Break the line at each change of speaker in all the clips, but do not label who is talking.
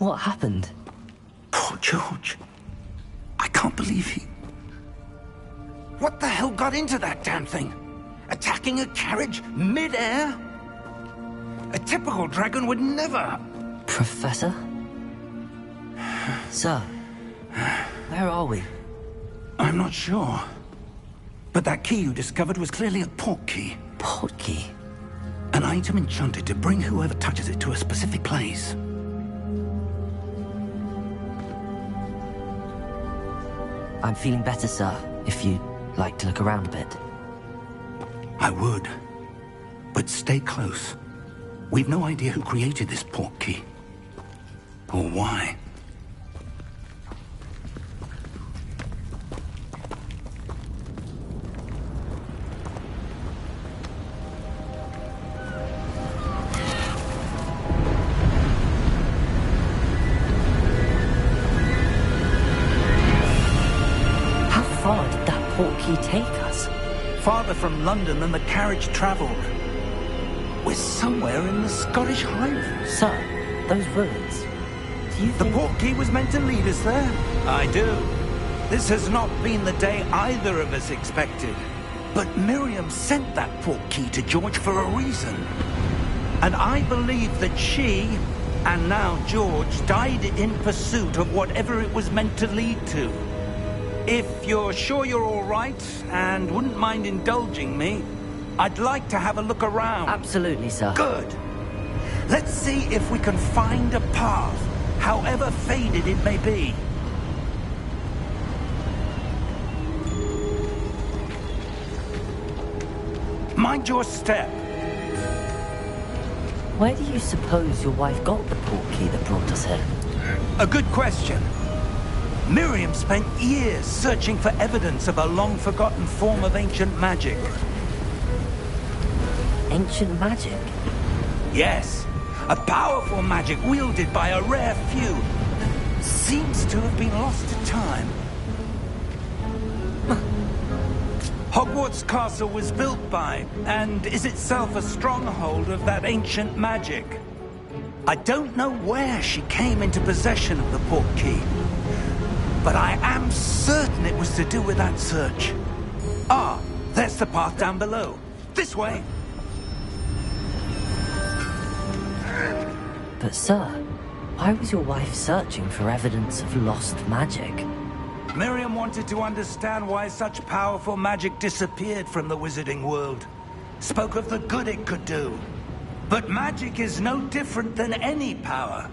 What happened?
Poor George. I can't believe he... What the hell got into that damn thing? Attacking a carriage mid-air? A typical dragon would never...
Professor? Sir, where are we?
I'm not sure. But that key you discovered was clearly a port key.
Port key?
An item enchanted to bring whoever touches it to a specific place.
I'm feeling better, sir, if you'd like to look around a bit.
I would. But stay close. We've no idea who created this port key. Or why.
How far did that port key take us?
Farther from London than the carriage travelled. We're somewhere in the Scottish Highlands.
Sir, those ruins. Do you think...
The port key was meant to lead us there? I do. This has not been the day either of us expected. But Miriam sent that port key to George for a reason. And I believe that she, and now George, died in pursuit of whatever it was meant to lead to. If you're sure you're all right, and wouldn't mind indulging me, I'd like to have a look around.
Absolutely, sir.
Good. Let's see if we can find a path, however faded it may be. Mind your step.
Where do you suppose your wife got the port key that brought us here?
A good question. Miriam spent years searching for evidence of a long-forgotten form of ancient magic.
Ancient magic?
Yes, a powerful magic wielded by a rare few. Seems to have been lost to time. Hogwarts Castle was built by, and is itself a stronghold of that ancient magic. I don't know where she came into possession of the port key, but I am certain it was to do with that search. Ah, there's the path down below. This way.
But sir, why was your wife searching for evidence of lost magic?
Miriam wanted to understand why such powerful magic disappeared from the wizarding world. Spoke of the good it could do. But magic is no different than any power.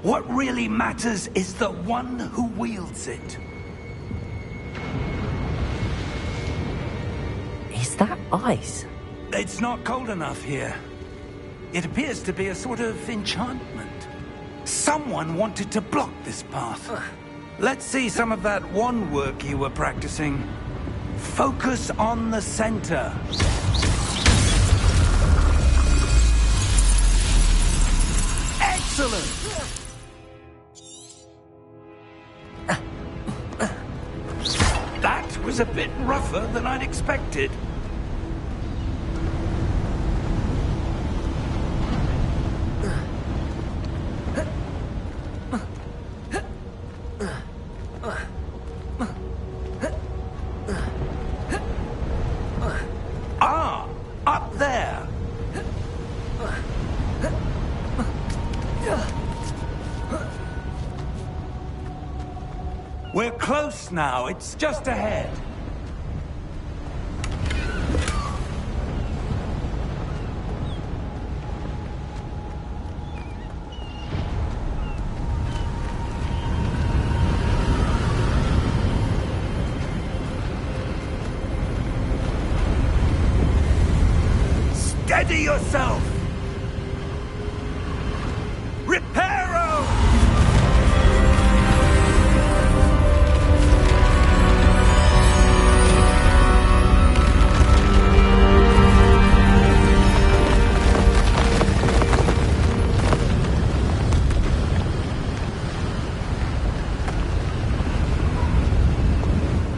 What really matters is the one who wields it.
Is that ice?
It's not cold enough here. It appears to be a sort of enchantment. Someone wanted to block this path. Let's see some of that wand work you were practicing. Focus on the center. Excellent! That was a bit rougher than I'd expected. Ah, up there. We're close now. It's just ahead. Steady yourself! Reparo!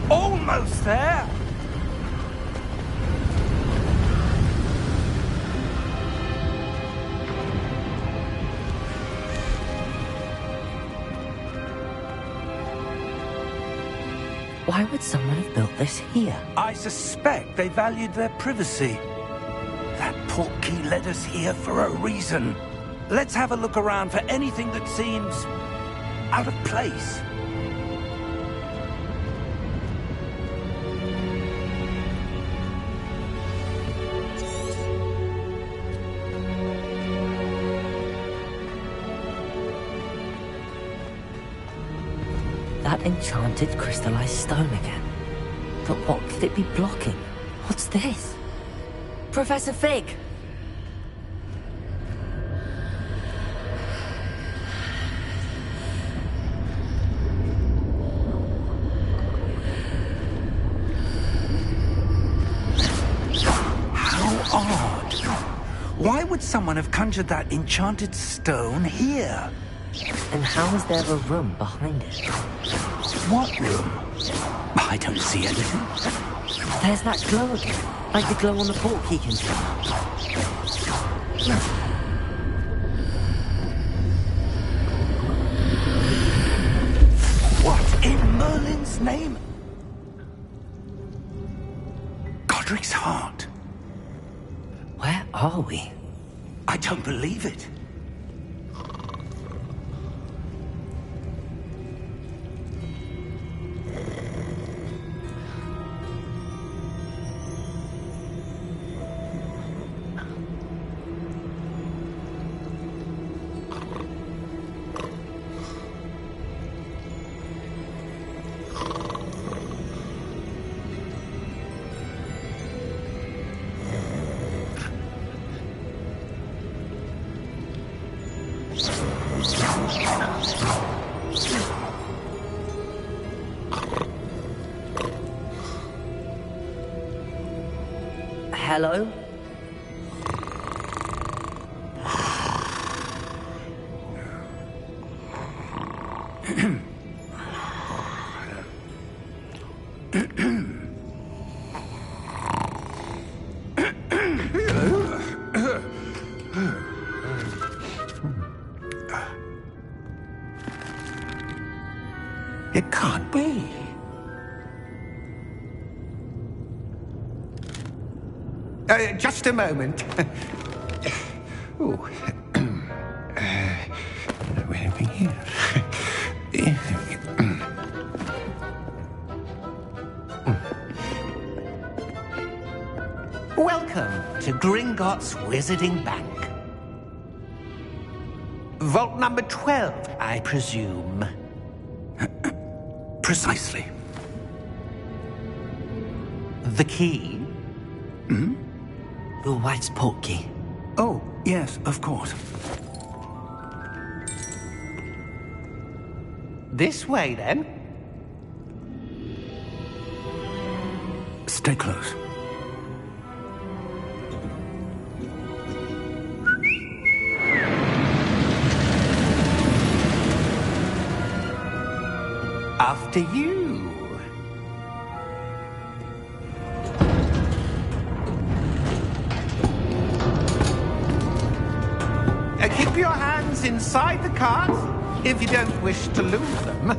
Almost there!
Why would someone have built this here?
I suspect they valued their privacy. That portkey led us here for a reason. Let's have a look around for anything that seems out of place.
That enchanted crystallized stone again. But what could it be blocking? What's this? Professor Fig!
How odd. Why would someone have conjured that enchanted stone here?
And how is there a room behind it?
What room? I don't see anything.
There's that glow again, like the glow on the portkey container.
What in Merlin's name? Godric's heart.
Where are we?
I don't believe it.
Hello?
It can't be. Just a moment. Oh. Anything here?
Welcome to Gringotts Wizarding Bank. Vault number 12, I presume.
Precisely.
The key?
The white portkey.
Oh, yes, of course.
This way, then.
Stay close.
After you. Keep your hands inside the cart if you don't wish to lose them.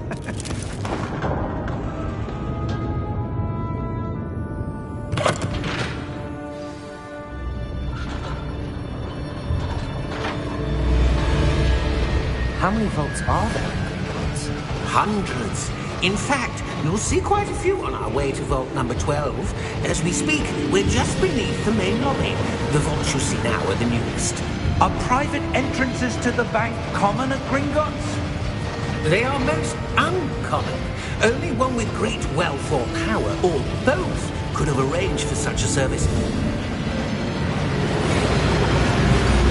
How many vaults are there in Gringotts?
Hundreds. In fact, you'll see quite a few on our way to vault number 12. As we speak, we're just beneath the main lobby. The vaults you see now are the newest.
Are private entrances to the bank common at Gringotts?
They are most uncommon. Only one with great wealth or power, or both, could have arranged for such a service.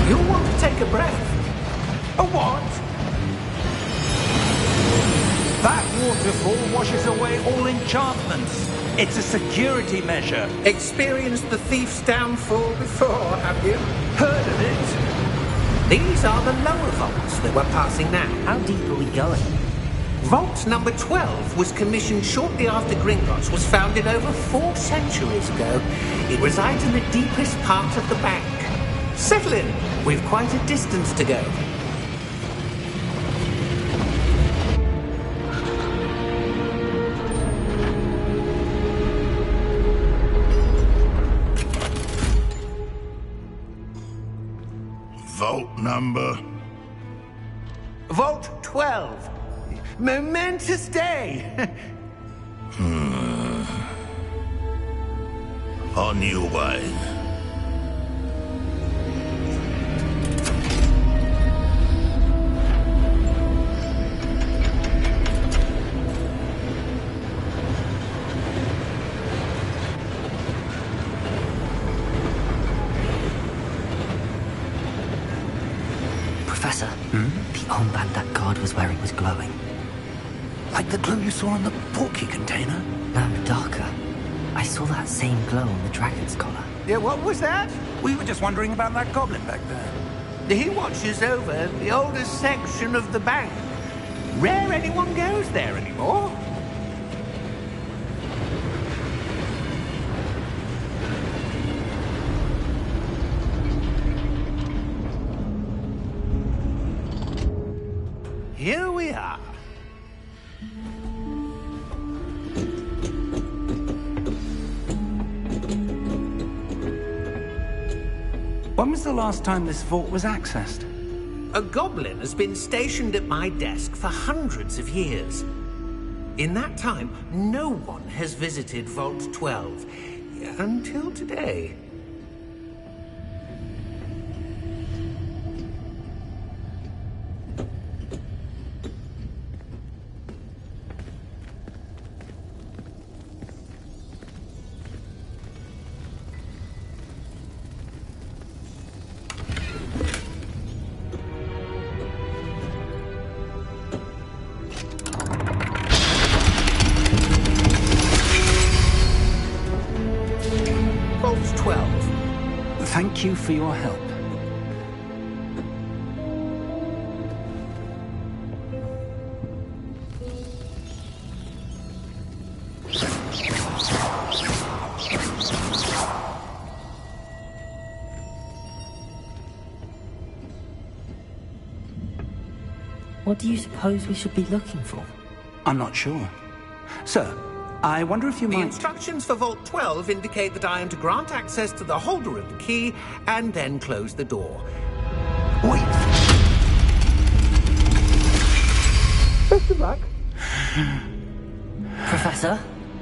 You'll want to take a breath.
A what? That waterfall washes away all enchantments. It's a security measure.
Experienced the thief's downfall before, have you?
Heard of it?
These are the lower vaults that we're passing now.
How deep are we going?
Vault number 12 was commissioned shortly after Gringotts was founded over 4 centuries ago. It resides in the deepest part of the bank. Settle in. We've quite a distance to go.
Vault number?
Vault 12. Momentous day.
On your way.
Professor, the armband that guard was wearing was glowing.
Like the glow you saw on the portkey container?
No, darker. I saw that same glow on the dragon's collar.
Yeah, what was that?
We were just wondering about that goblin back there.
He watches over the oldest section of the bank. Rare anyone goes there anymore. Here we are.
When was the last time this vault was accessed?
A goblin has been stationed at my desk for hundreds of years. In that time, no one has visited Vault 12 until today. Vault 12.
Thank you for your help.
What do you suppose we should be looking for?
I'm not sure. Sir, I wonder if you
The
might...
instructions for Vault 12 indicate that I am to grant access to the holder of the key and then close the door.
Wait!
Best of luck.
Professor?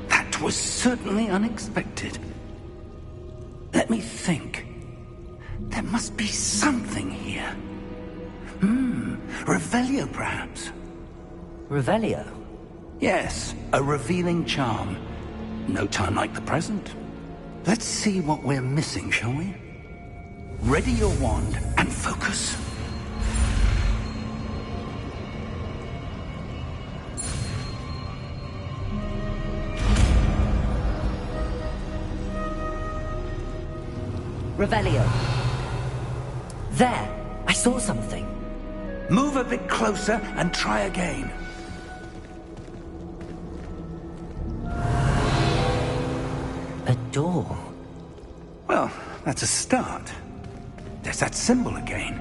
That was certainly unexpected. Let me think. There must be something here. Revelio, perhaps?
Revelio?
Yes, a revealing charm. No time like the present. Let's see what we're missing, shall we? Ready your wand and focus.
Revelio. There! I saw something.
Move a bit closer and try again.
A door.
Well, that's a start. There's that symbol again.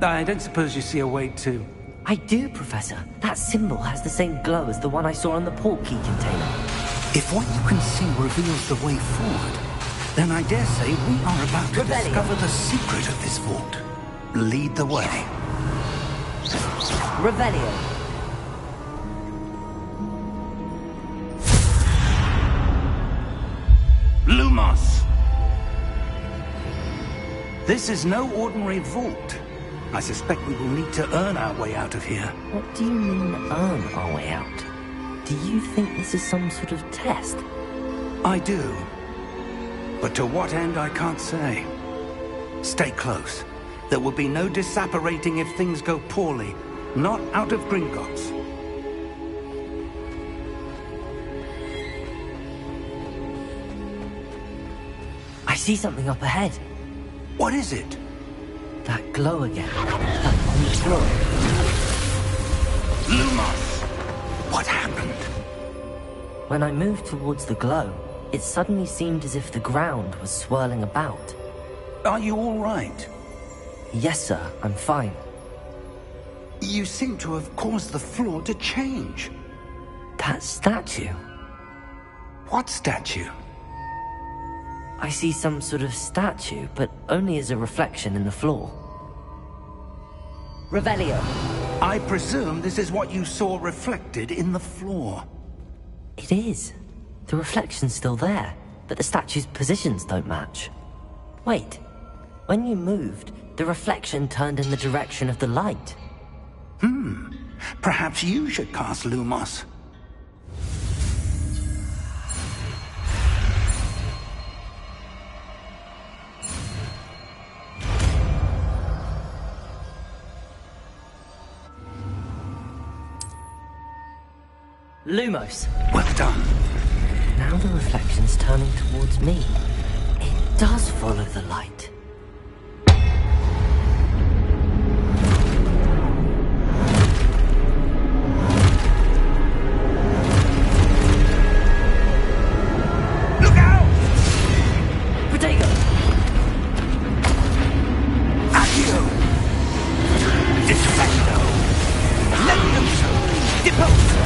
I don't suppose you see a way to...
I do, Professor. That symbol has the same glow as the one I saw on the portkey container.
If what you can see reveals the way forward, then I dare say we are about to
Revelio.
discover the secret of this vault. Lead the way.
Revelio.
Lumos! This is no ordinary vault. I suspect we will need to earn our way out of here.
What do you mean, earn our way out? Do you think this is some sort of test?
I do. But to what end, I can't say. Stay close. There will be no disapparating if things go poorly. Not out of Gringotts.
I see something up ahead.
What is it?
That glow again. That on the floor.
Lumos! What happened?
When I moved towards the glow, it suddenly seemed as if the ground was swirling about.
Are you all right?
Yes, sir, I'm fine.
You seem to have caused the floor to change.
That statue.
What statue?
I see some sort of statue, but only as a reflection in the floor. Revelio.
I presume this is what you saw reflected in the floor.
It is. The reflection's still there, but the statue's positions don't match. Wait. When you moved, the reflection turned in the direction of the light.
Perhaps you should cast Lumos.
Lumos.
Well done.
Now the reflection's turning towards me. It does follow the light.
Look out!
Protego!
Accio! Disfecto! Levioso! Deposo!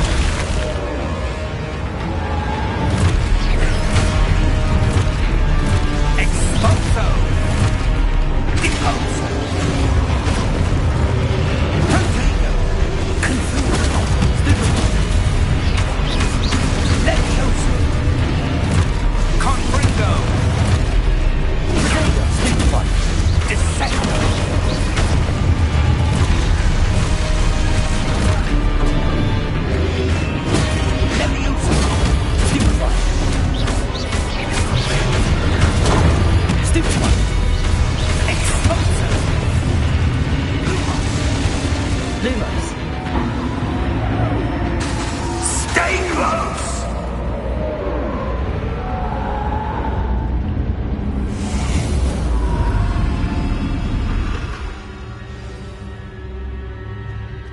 Expulso! Deposo! Protego! Confuso! Levioso! Confringo!
Protego! Stupefy!
Dissecto! Levioso!
Stupefy! Stupefy!
Expulso!
Lumos!
Stay close!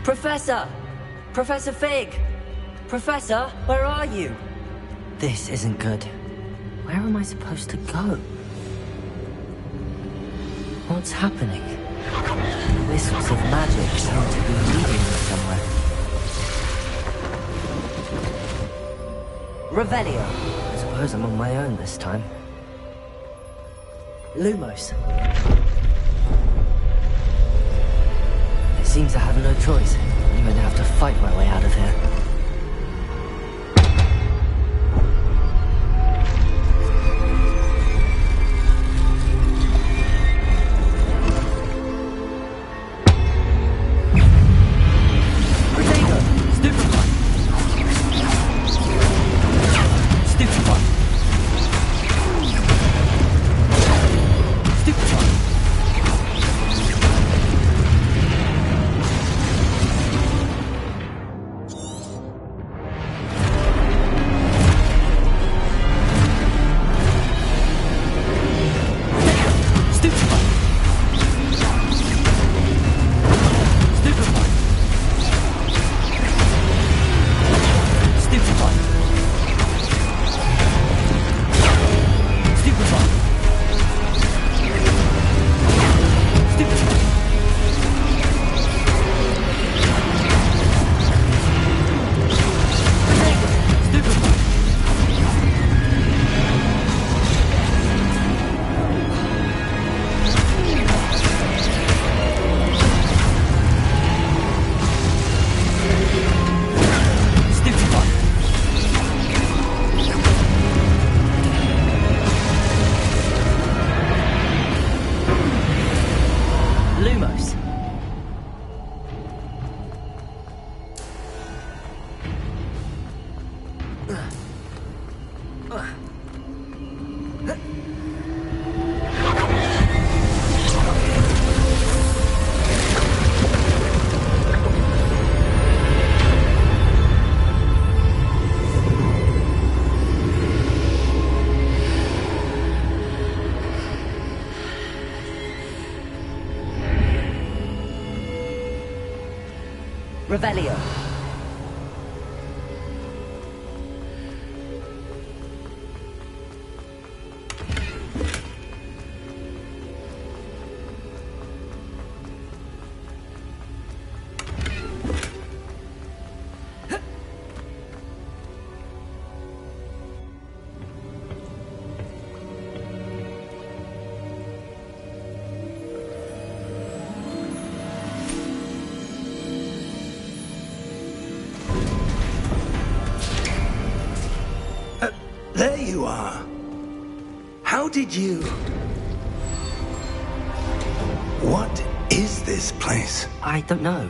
Professor! Professor Fig! Professor, where are you? This isn't good. Where am I supposed to go? What's happening? Whistles of magic seem to be leading me somewhere. Revelio. I suppose I'm on my own this time. Lumos. It seems I have no choice. I'm going to have to fight my way out of here. Protego! Stupefy! Stupefy! Stupefy! Lumos. Revelio.
you are. How did you... What is this place?
I don't know.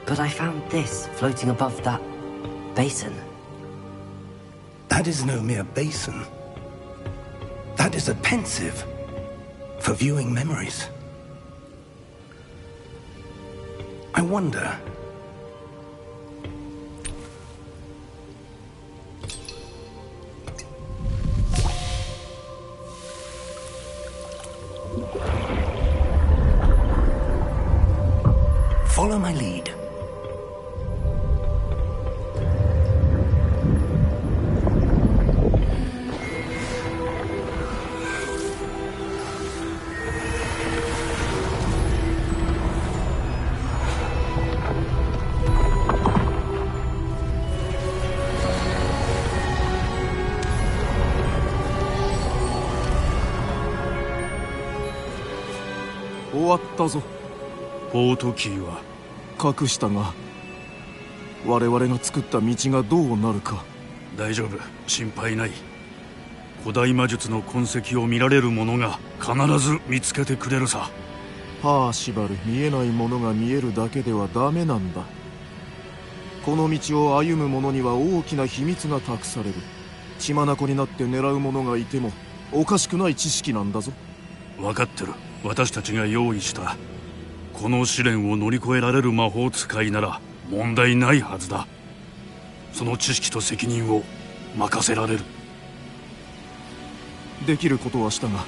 But I found this floating above that basin.
That is no mere basin. That is a pensive for viewing memories. I wonder... Follow my lead.
終わったぞ。ポートキーは隠したが、我々が作った道がどうなるか。
大丈夫、心配ない。古代魔術の痕跡を見られる者が必ず見つけてくれるさ。
パーシバル、見えないものが見えるだけではダメなんだ。この道を歩む者には大きな秘密が託される。血眼になって狙う者がいてもおかしくない知識なんだぞ。
分かってる。私たちが用意したこの試練を乗り越えられる魔法使いなら問題ないはずだ。その知識と責任を任せられる。
できることはしたが、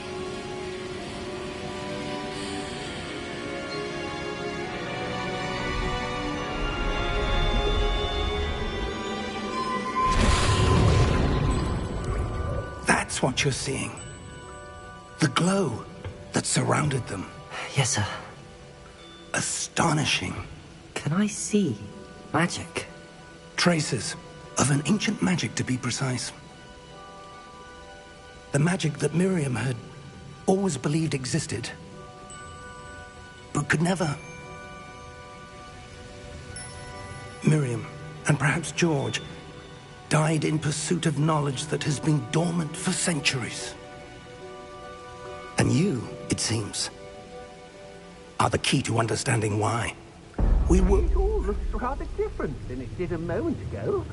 That's what you're seeing. The glow that surrounded them.
Yes, sir.
Astonishing.
Can I see magic?
Traces of an ancient magic, to be precise. The magic that Miriam had always believed existed, but could never. Miriam, and perhaps George, died in pursuit of knowledge that has been dormant for centuries. And you, it seems, are the key to understanding why. We were...
It all looks rather different than it did a moment ago.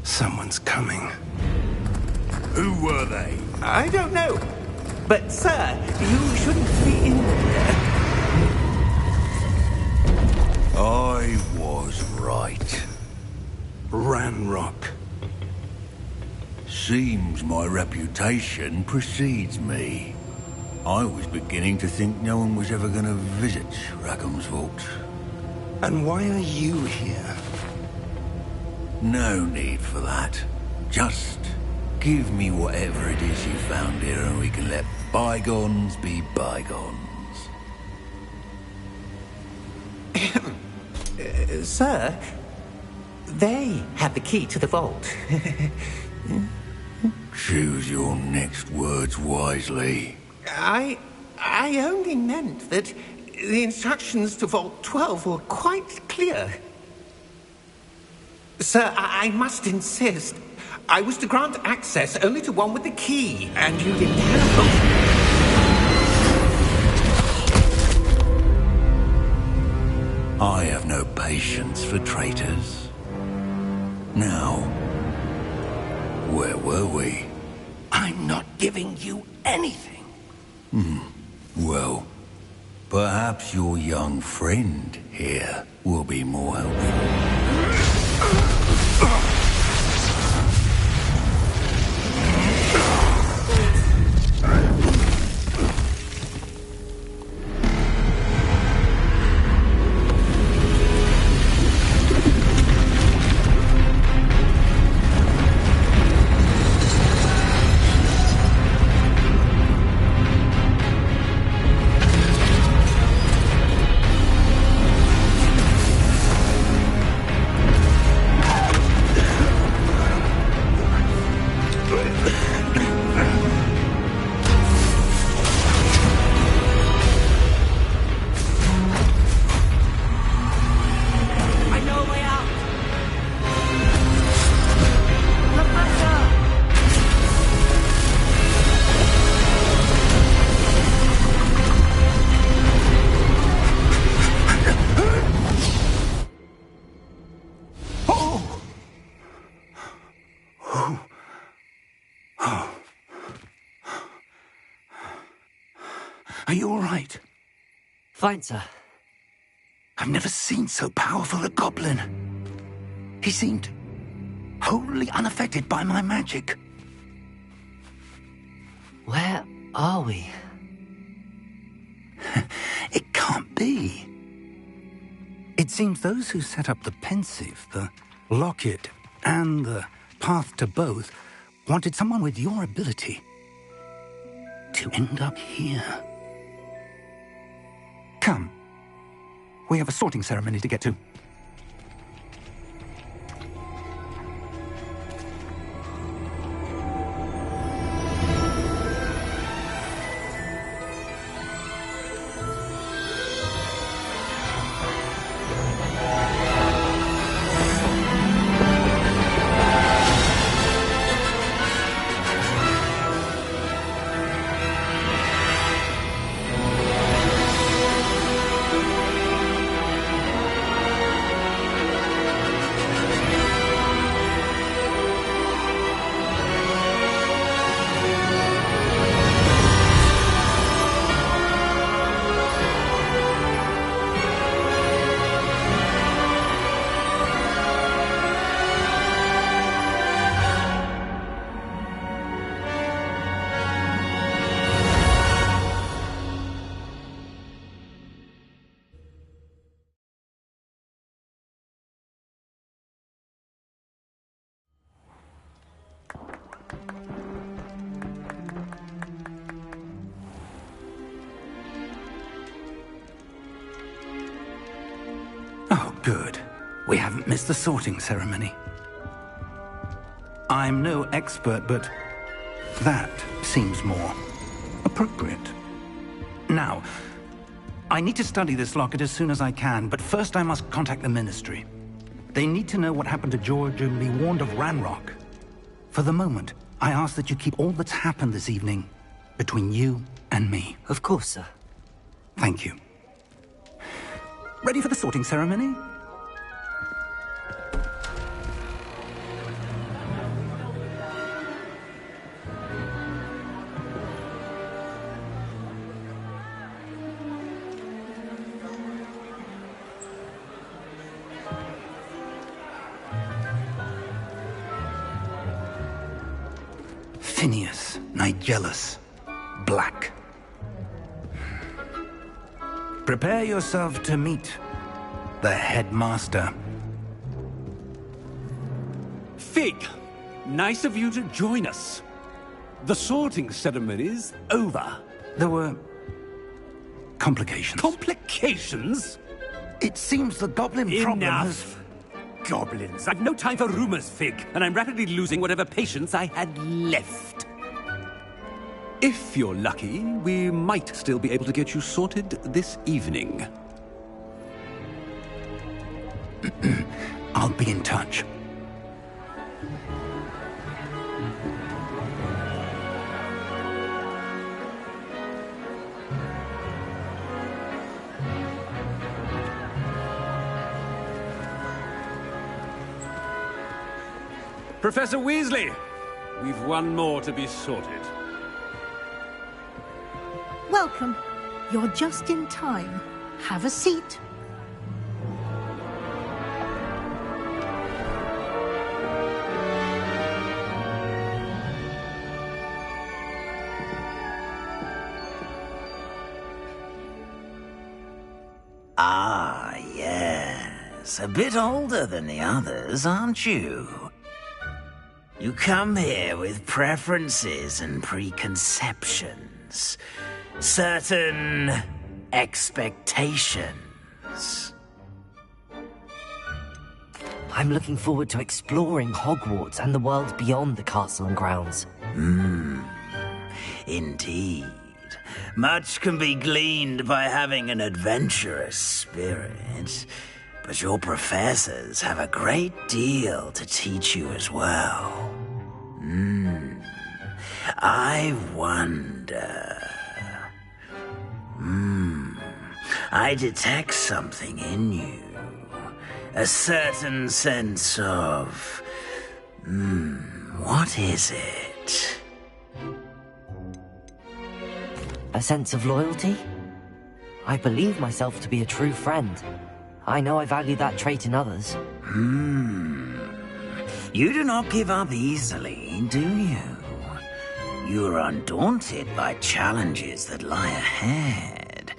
Someone's coming.
Who were they?
I don't know. But, sir, you shouldn't be in here.
I was right.
Ranrock.
Seems my reputation precedes me. I was beginning to think no one was ever going to visit Rackham's vault.
And why are you here?
No need for that. Just give me whatever it is you found here and we can let bygones be bygones.
Sir, they have the key to the vault.
Choose your next words wisely.
I only meant that the instructions to Vault 12 were quite clear. Sir, I must insist. I was to grant access only to one with the key, and you didn't have...
I have no patience for traitors. Now, where were we?
I'm not giving you anything.
Well, perhaps your young friend here will be more helpful.
Fine, sir.
I've never seen so powerful a goblin. He seemed wholly unaffected by my magic.
Where are we?
It can't be. It seems those who set up the pensive, the locket, and the path to both wanted someone with your ability to end up here. Come. We have a sorting ceremony to get to. Oh, good. We haven't missed the sorting ceremony. I'm no expert, but that seems more appropriate. Now, I need to study this locket as soon as I can, but first I must contact the Ministry. They need to know what happened to George and be warned of Ranrock. For the moment, I ask that you keep all that's happened this evening between you and me.
Of course, sir.
Thank you. Ready for the sorting ceremony? Phineas, Nigellus, Black. Prepare yourself to meet the headmaster.
Fig, nice of you to join us. The sorting ceremony's over.
There were complications.
Complications?
It seems the goblin problem has...
Enough. Goblins. I've no time for rumors, Fig, and I'm rapidly losing whatever patience I had left. If you're lucky, we might still be able to get you sorted this evening.
I'll be in touch.
Professor Weasley, we've one more to be sorted.
Welcome. You're just in time. Have a seat.
Ah, yes. A bit older than the others, aren't you? You come here with preferences and preconceptions. Certain expectations.
I'm looking forward to exploring Hogwarts and the world beyond the castle and grounds.
Indeed. Much can be gleaned by having an adventurous spirit, but your professors have a great deal to teach you as well. I wonder... I detect something in you. A certain sense of... what is it?
A sense of loyalty? I believe myself to be a true friend. I know I value that trait in others.
You do not give up easily, do you? You are undaunted by challenges that lie ahead.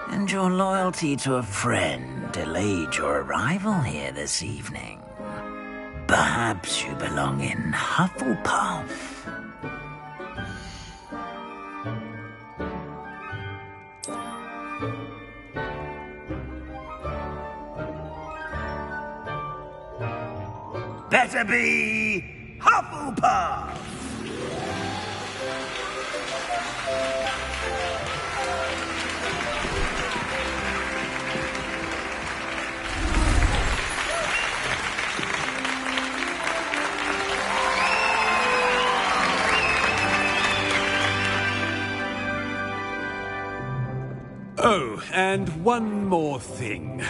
And your loyalty to a friend delayed your arrival here this evening. Perhaps you belong in Hufflepuff. Better be Hufflepuff!
Oh, and one more thing.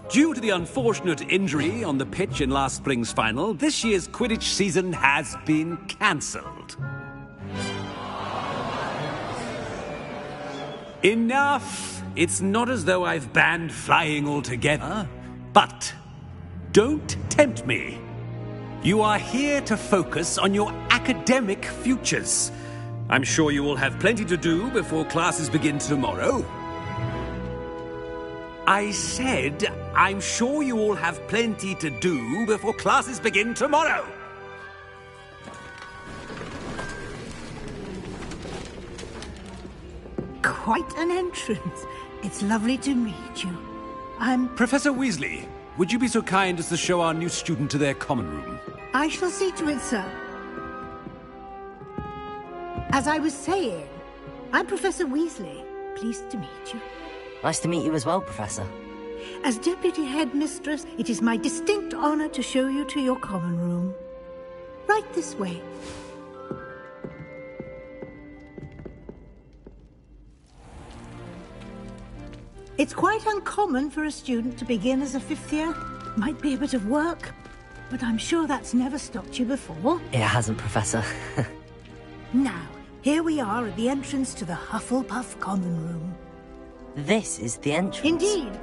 Due to the unfortunate injury on the pitch in last spring's final, this year's Quidditch season has been cancelled. Enough! It's not as though I've banned flying altogether. But don't tempt me. You are here to focus on your academic futures. I'm sure you will have plenty to do before classes begin tomorrow. I said, I'm sure you all have plenty to do before classes begin tomorrow.
Quite an entrance. It's lovely to meet you. I'm...
Professor Weasley, would you be so kind as to show our new student to their common room?
I shall see to it, sir. As I was saying, I'm Professor Weasley. Pleased to meet you.
Nice to meet you as well, Professor.
As Deputy Headmistress, it is my distinct honor to show you to your common room. Right this way. It's quite uncommon for a student to begin as a fifth year. Might be a bit of work, but I'm sure that's never stopped you before.
It hasn't, Professor.
Now, here we are at the entrance to the Hufflepuff common room.
This is the entrance.
Indeed.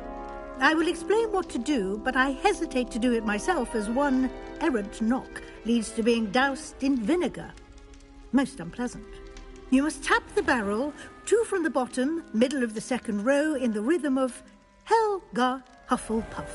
I will explain what to do, but I hesitate to do it myself as one errant knock leads to being doused in vinegar. Most unpleasant. You must tap the barrel, 2 from the bottom, middle of the second row, in the rhythm of Helga Hufflepuff.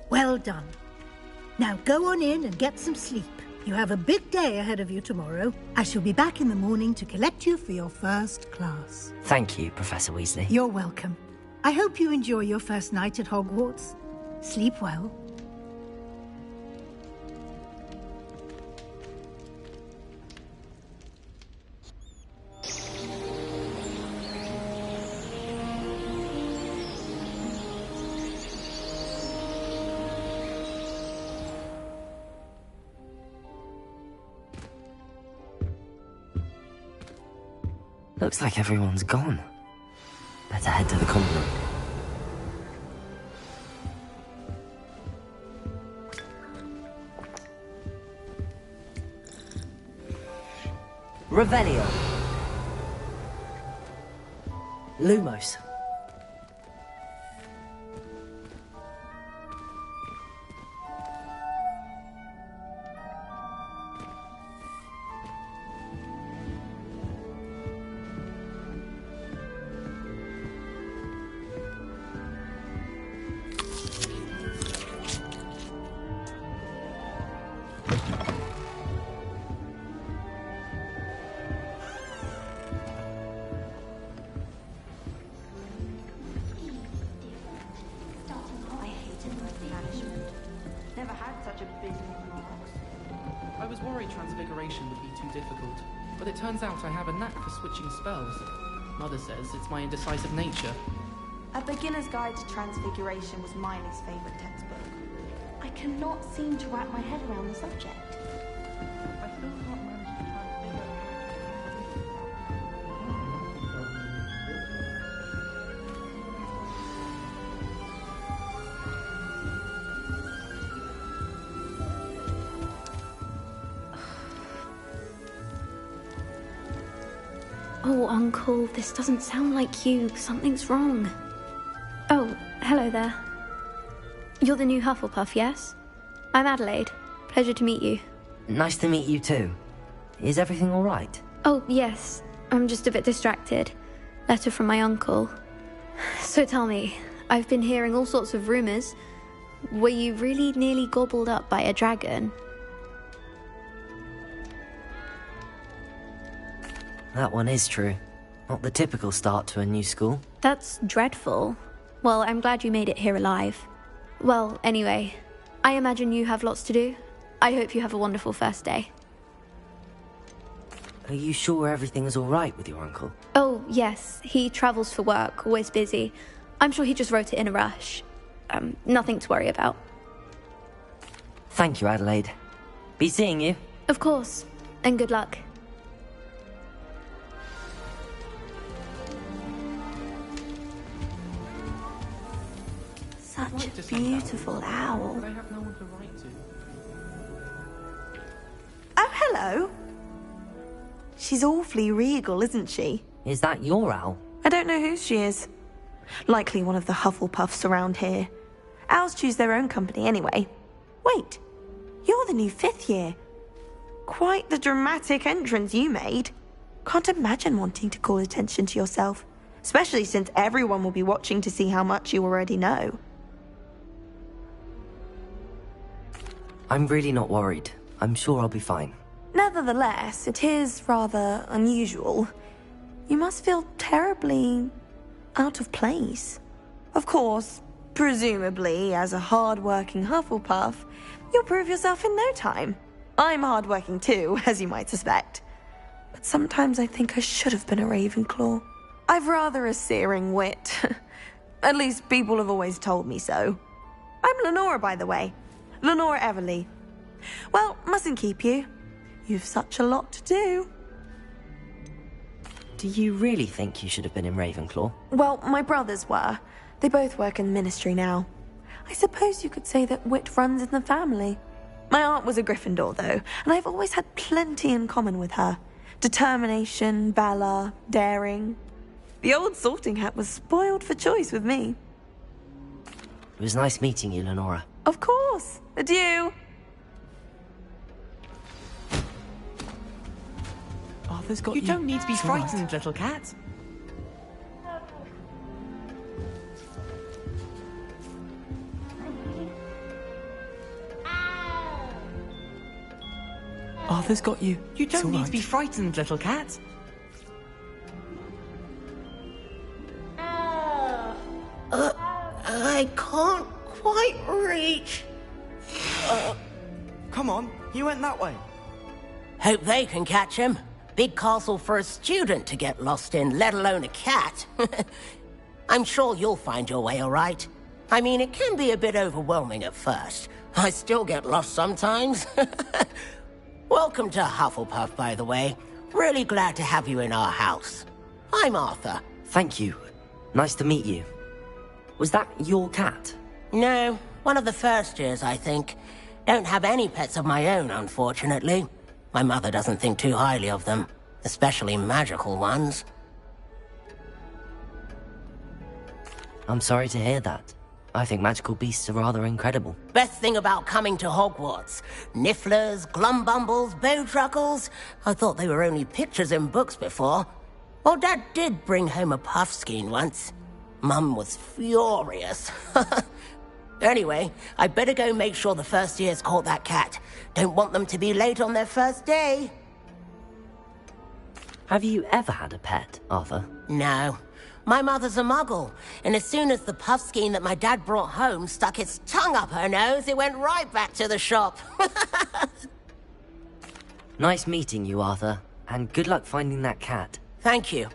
Well done. Now go on in and get some sleep. You have a big day ahead of you tomorrow. I shall be back in the morning to collect you for your first class.
Thank you, Professor Weasley.
You're welcome. I hope you enjoy your first night at Hogwarts. Sleep well.
Looks like everyone's gone. Better head to the common room. Revelio. Lumos.
I was worried Transfiguration would be too difficult, but it turns out I have a knack for switching spells. Mother says it's my indecisive nature.
A Beginner's Guide to Transfiguration was Miley's favourite textbook. I cannot seem to wrap my head around the subject.
I still can't manage to transfigure.
Oh, Uncle, this doesn't sound like you. Something's wrong. Oh, hello there. You're the new Hufflepuff, yes? I'm Adelaide. Pleasure to meet you.
Nice to meet you too. Is everything all right?
Oh, yes. I'm just a bit distracted. Letter from my uncle. So tell me, I've been hearing all sorts of rumors. Were you really nearly gobbled up by a dragon?
That one is true. Not the typical start to a new school.
That's dreadful. Well, I'm glad you made it here alive. Well, anyway, I imagine you have lots to do. I hope you have a wonderful first day.
Are you sure everything's all right with your uncle?
Oh, yes. He travels for work, always busy. I'm sure he just wrote it in a rush. Nothing to worry about.
Thank you, Adelaide. Be seeing you.
Of course. And good luck.
Such a beautiful owl.
I have no one to write to.
Oh, hello. She's awfully regal, isn't she?
Is that your owl?
I don't know who she is. Likely one of the Hufflepuffs around here. Owls choose their own company anyway. Wait, you're the new 5th year. Quite the dramatic entrance you made. Can't imagine wanting to call attention to yourself, especially since everyone will be watching to see how much you already know.
I'm really not worried. I'm sure I'll be fine.
Nevertheless, it is rather unusual. You must feel terribly out of place. Of course, presumably, as a hard-working Hufflepuff, you'll prove yourself in no time. I'm hard-working too, as you might suspect. But sometimes I think I should have been a Ravenclaw. I've rather a searing wit. At least people have always told me so. I'm Lenora, by the way. Lenora Everly. Well, mustn't keep you. You've such a lot to do.
Do you really think you should have been in Ravenclaw?
Well, my brothers were. They both work in the ministry now. I suppose you could say that wit runs in the family. My aunt was a Gryffindor, though, and I've always had plenty in common with her. Determination, valor, daring. The old sorting hat was spoiled for choice with me.
It was nice meeting you, Lenora.
Of course. Adieu.
Arthur's got
You don't need to be
It's all right.
frightened, little cat.
Arthur's got you.
You
It's all
don't need
right.
to be frightened, little cat.
I can't quite reach.
Come on, he went that way.
Hope they can catch him. Big castle for a student to get lost in, let alone a cat. I'm sure you'll find your way all right. I mean, it can be a bit overwhelming at first. I still get lost sometimes. Welcome to Hufflepuff, by the way. Really glad to have you in our house. I'm Arthur.
Thank you. Nice to meet you. Was that your cat?
No, one of the first years, I think. Don't have any pets of my own, unfortunately. My mother doesn't think too highly of them, especially magical ones.
I'm sorry to hear that. I think magical beasts are rather incredible.
Best thing about coming to Hogwarts. Nifflers, Glumbumbles, Bowtruckles. I thought they were only pictures in books before. Well, Dad did bring home a Puffskein once. Mum was furious. Anyway, I better go make sure the first years caught that cat. Don't want them to be late on their first day.
Have you ever had a pet, Arthur?
No. My mother's a muggle, and as soon as the Puffskein that my dad brought home stuck its tongue up her nose, it went right back to the shop.
Nice meeting you, Arthur, and good luck finding that cat.
Thank you.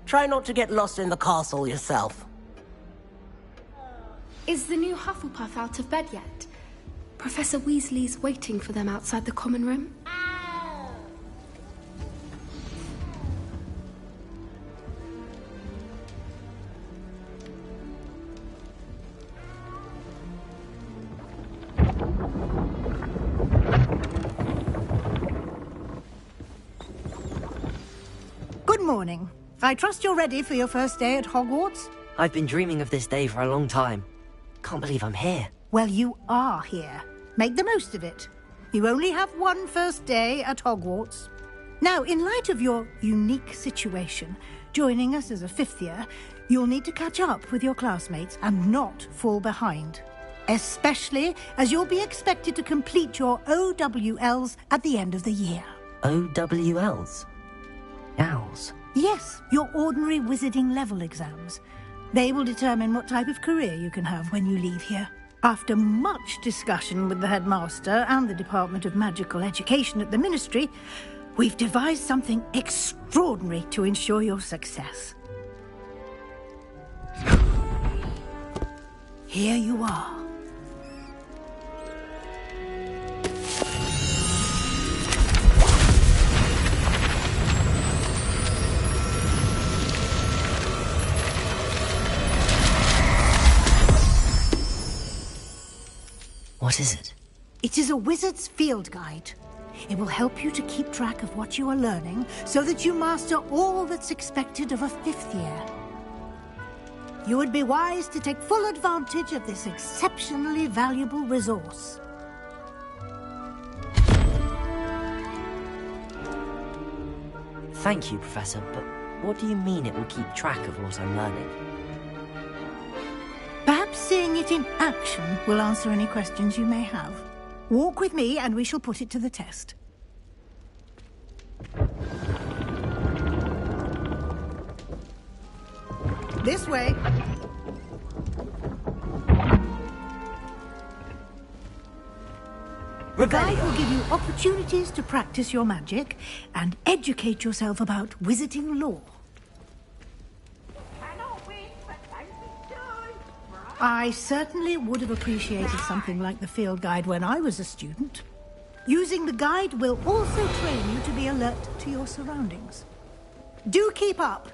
Try not to get lost in the castle yourself.
Is the new Hufflepuff out of bed yet? Professor Weasley's waiting for them outside the common room.
Good morning. I trust you're ready for your first day at Hogwarts?
I've been dreaming of this day for a long time. Can't believe I'm here.
Well, you are here. Make the most of it. You only have one first day at Hogwarts. Now, in light of your unique situation, joining us as a fifth year, you'll need to catch up with your classmates and not fall behind. Especially as you'll be expected to complete your OWLs at the end of the year.
OWLs? Owls?
Yes, your ordinary wizarding level exams. They will determine what type of career you can have when you leave here. After much discussion with the headmaster and the Department of Magical Education at the Ministry, we've devised something extraordinary to ensure your success. Here you are.
What is it?
It is a wizard's field guide. It will help you to keep track of what you are learning so that you master all that's expected of a fifth year. You would be wise to take full advantage of this exceptionally valuable resource.
Thank you, Professor, but what do you mean it will keep track of what I'm learning?
Perhaps seeing it in action will answer any questions you may have. Walk with me and we shall put it to the test. This way. The guide will give you opportunities to practice your magic and educate yourself about wizarding lore. I certainly would have appreciated something like the field guide when I was a student. Using the guide will also train you to be alert to your surroundings. Do keep up!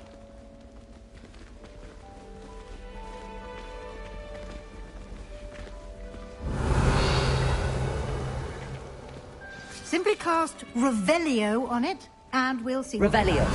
Simply cast Revelio on it, and we'll see.
Revelio.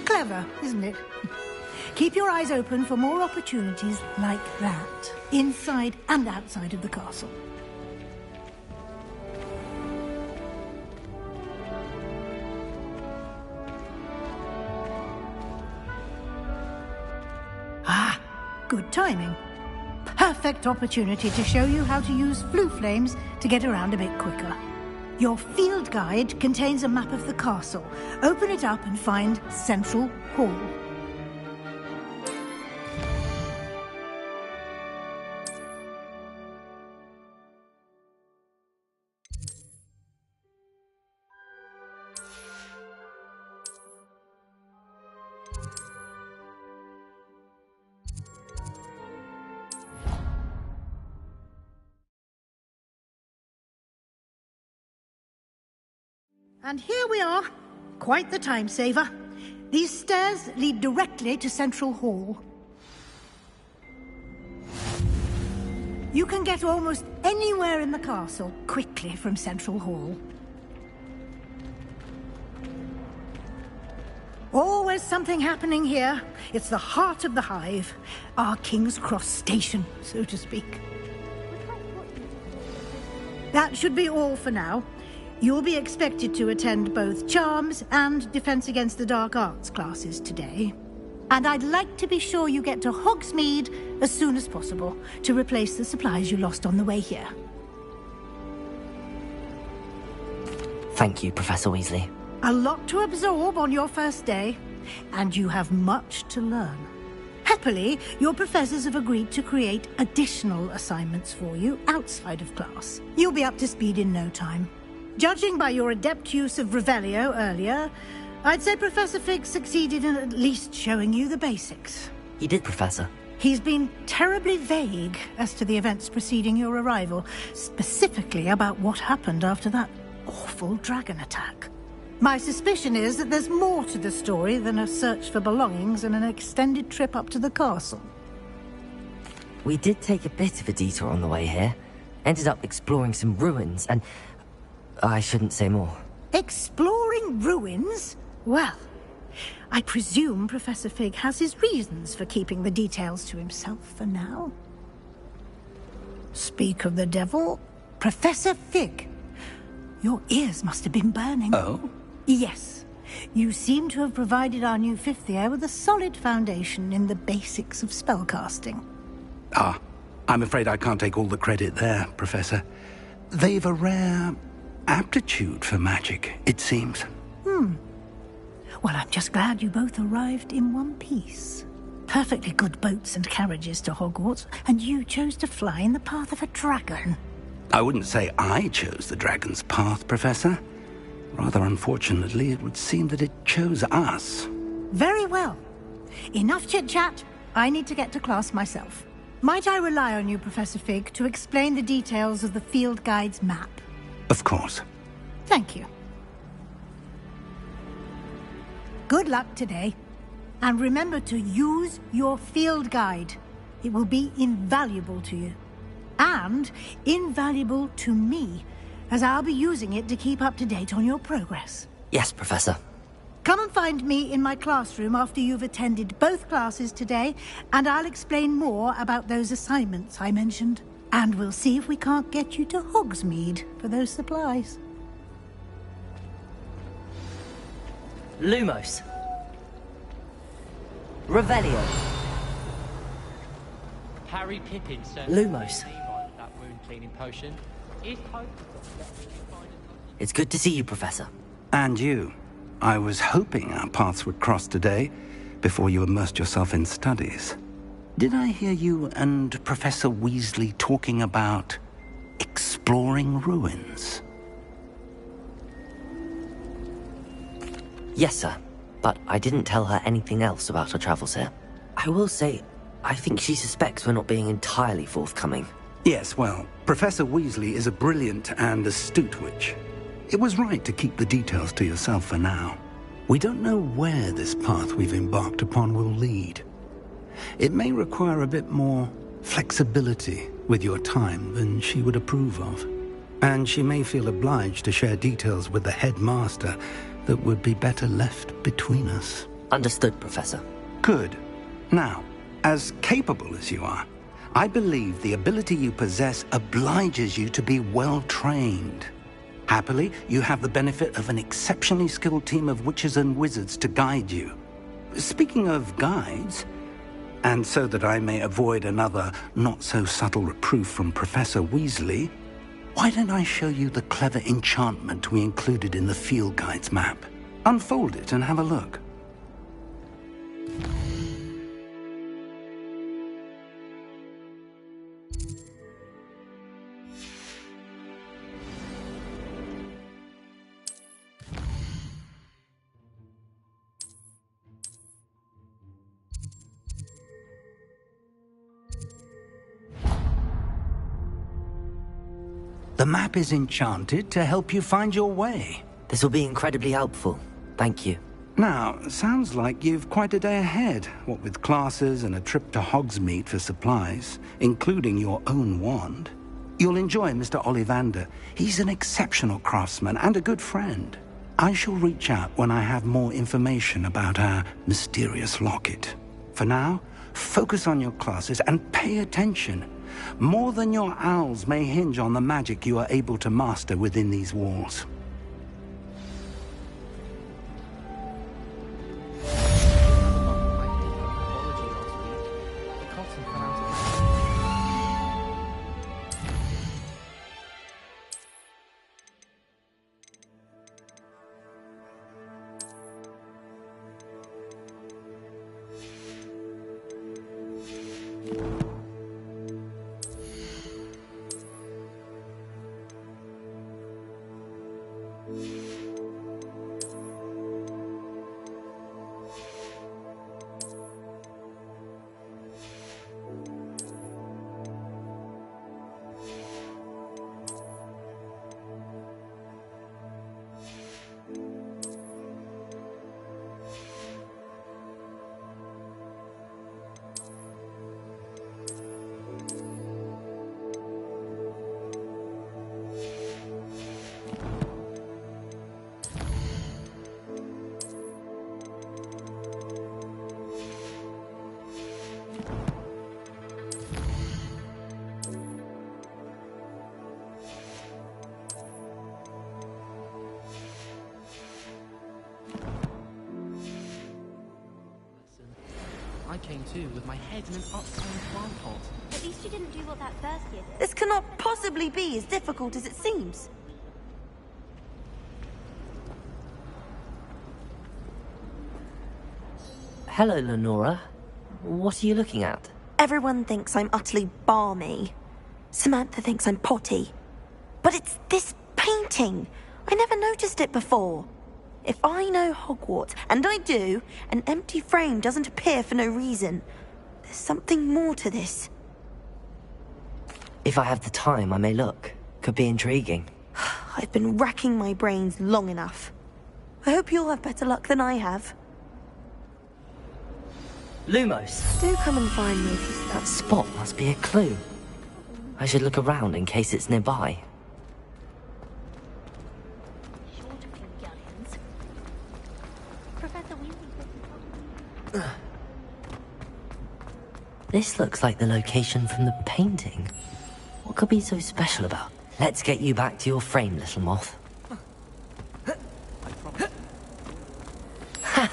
Clever, isn't it? Keep your eyes open for more opportunities like that, inside and outside of the castle. Ah, good timing. Perfect opportunity to show you how to use flue flames to get around a bit quicker. Your field guide contains a map of the castle. Open it up and find Central Hall. And here we are. Quite the time saver. These stairs lead directly to Central Hall. You can get almost anywhere in the castle quickly from Central Hall. Always something happening here. It's the heart of the hive. Our King's Cross station, so to speak. That should be all for now. You'll be expected to attend both Charms and Defense Against the Dark Arts classes today. And I'd like to be sure you get to Hogsmeade as soon as possible to replace the supplies you lost on the way here.
Thank you, Professor Weasley.
A lot to absorb on your first day, and you have much to learn. Happily, your professors have agreed to create additional assignments for you outside of class. You'll be up to speed in no time. Judging by your adept use of Revelio earlier, I'd say Professor Fig succeeded in at least showing you the basics.
He did, Professor.
He's been terribly vague as to the events preceding your arrival, specifically about what happened after that awful dragon attack. My suspicion is that there's more to the story than a search for belongings and an extended trip up to the castle.
We did take a bit of a detour on the way here. Ended up exploring some ruins and... I shouldn't say more.
Exploring ruins? Well, I presume Professor Fig has his reasons for keeping the details to himself for now. Speak of the devil, Professor Fig. Your ears must have been burning.
Oh?
Yes. You seem to have provided our new fifth year with a solid foundation in the basics of spellcasting.
Ah, I'm afraid I can't take all the credit there, Professor. They've a rare aptitude for magic, it seems.
Well, I'm just glad you both arrived in one piece. Perfectly good boats and carriages to Hogwarts, and you chose to fly in the path of a dragon.
I wouldn't say I chose the dragon's path, Professor. Rather unfortunately, it would seem that it chose us.
Very well. Enough chit-chat. I need to get to class myself. Might I rely on you, Professor Fig, to explain the details of the field guide's map?
Of course.
Thank you. Good luck today. And remember to use your field guide. It will be invaluable to you. And invaluable to me, as I'll be using it to keep up to date on your progress.
Yes, Professor.
Come and find me in my classroom after you've attended both classes today, and I'll explain more about those assignments I mentioned. And we'll see if we can't get you to Hogsmeade for those supplies.
Lumos. Revelio.
Harry Pippin
Lumos.
that wound cleaning potion.
It's good to see you, Professor.
And you. I was hoping our paths would cross today, before you immersed yourself in studies. Did I hear you and Professor Weasley talking about exploring ruins?
Yes, sir. But I didn't tell her anything else about our travels here. I will say, I think she suspects we're not being entirely forthcoming.
Yes, well, Professor Weasley is a brilliant and astute witch. It was right to keep the details to yourself for now. We don't know where this path we've embarked upon will lead. It may require a bit more flexibility with your time than she would approve of. And she may feel obliged to share details with the headmaster that would be better left between us.
Understood, Professor.
Good. Now, as capable as you are, I believe the ability you possess obliges you to be well-trained. Happily, you have the benefit of an exceptionally skilled team of witches and wizards to guide you. Speaking of guides, and so that I may avoid another not-so-subtle reproof from Professor Weasley, why don't I show you the clever enchantment we included in the field guide's map? Unfold it and have a look. The map is enchanted to help you find your way.
This will be incredibly helpful. Thank you.
Now, sounds like you've quite a day ahead, what with classes and a trip to Hogsmeade for supplies, including your own wand. You'll enjoy Mr. Ollivander. He's an exceptional craftsman and a good friend. I shall reach out when I have more information about our mysterious locket. For now, focus on your classes and pay attention. More than your owls may hinge on the magic you are able to master within these walls.
I came too, with my head in an upturned plant pot.
At least you didn't do what that first year did.
This cannot possibly be as difficult as it seems.
Hello, Lenora. What are you looking at?
Everyone thinks I'm utterly balmy. Samantha thinks I'm potty. But it's this painting. I never noticed it before. If I know Hogwarts, and I do, an empty frame doesn't appear for no reason. There's something more to this.
If I have the time, I may look. Could be intriguing.
I've been racking my brains long enough. I hope you'll have better luck than I have.
Lumos!
Do come and find me if you start.
That spot must be a clue. I should look around in case it's nearby. This looks like the location from the painting. What could be so special about? Let's get you back to your frame, little moth. Ha!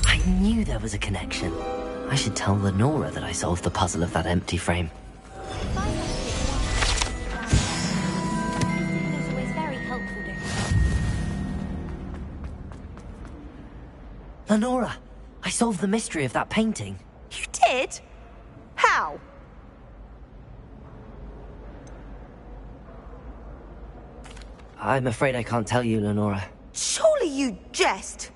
I knew there was a connection. I should tell Lenora that I solved the puzzle of that empty frame. Lenora, I solved the mystery of that painting.
You did? How?
I'm afraid I can't tell you, Lenora.
Surely you jest.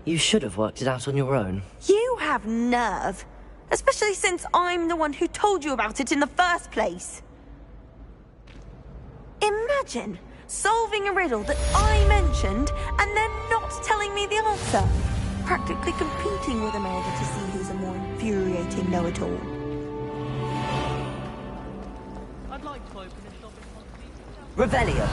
You should have worked it out on your own.
You have nerve. Especially since I'm the one who told you about it in the first place. Imagine solving a riddle that I mentioned and then not telling me the answer. Practically competing with Imelda to see who's a more infuriating know-it-all.
I'd like to open a shop in
Revelio.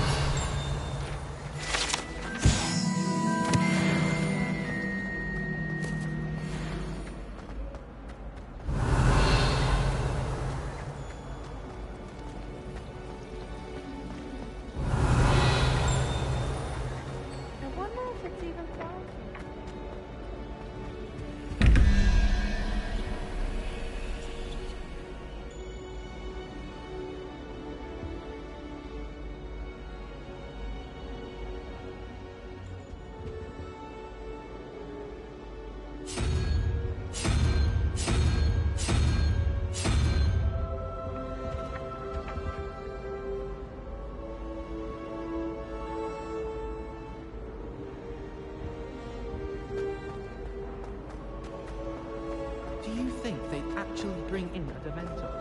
Do you think they'd actually bring in a Dementor?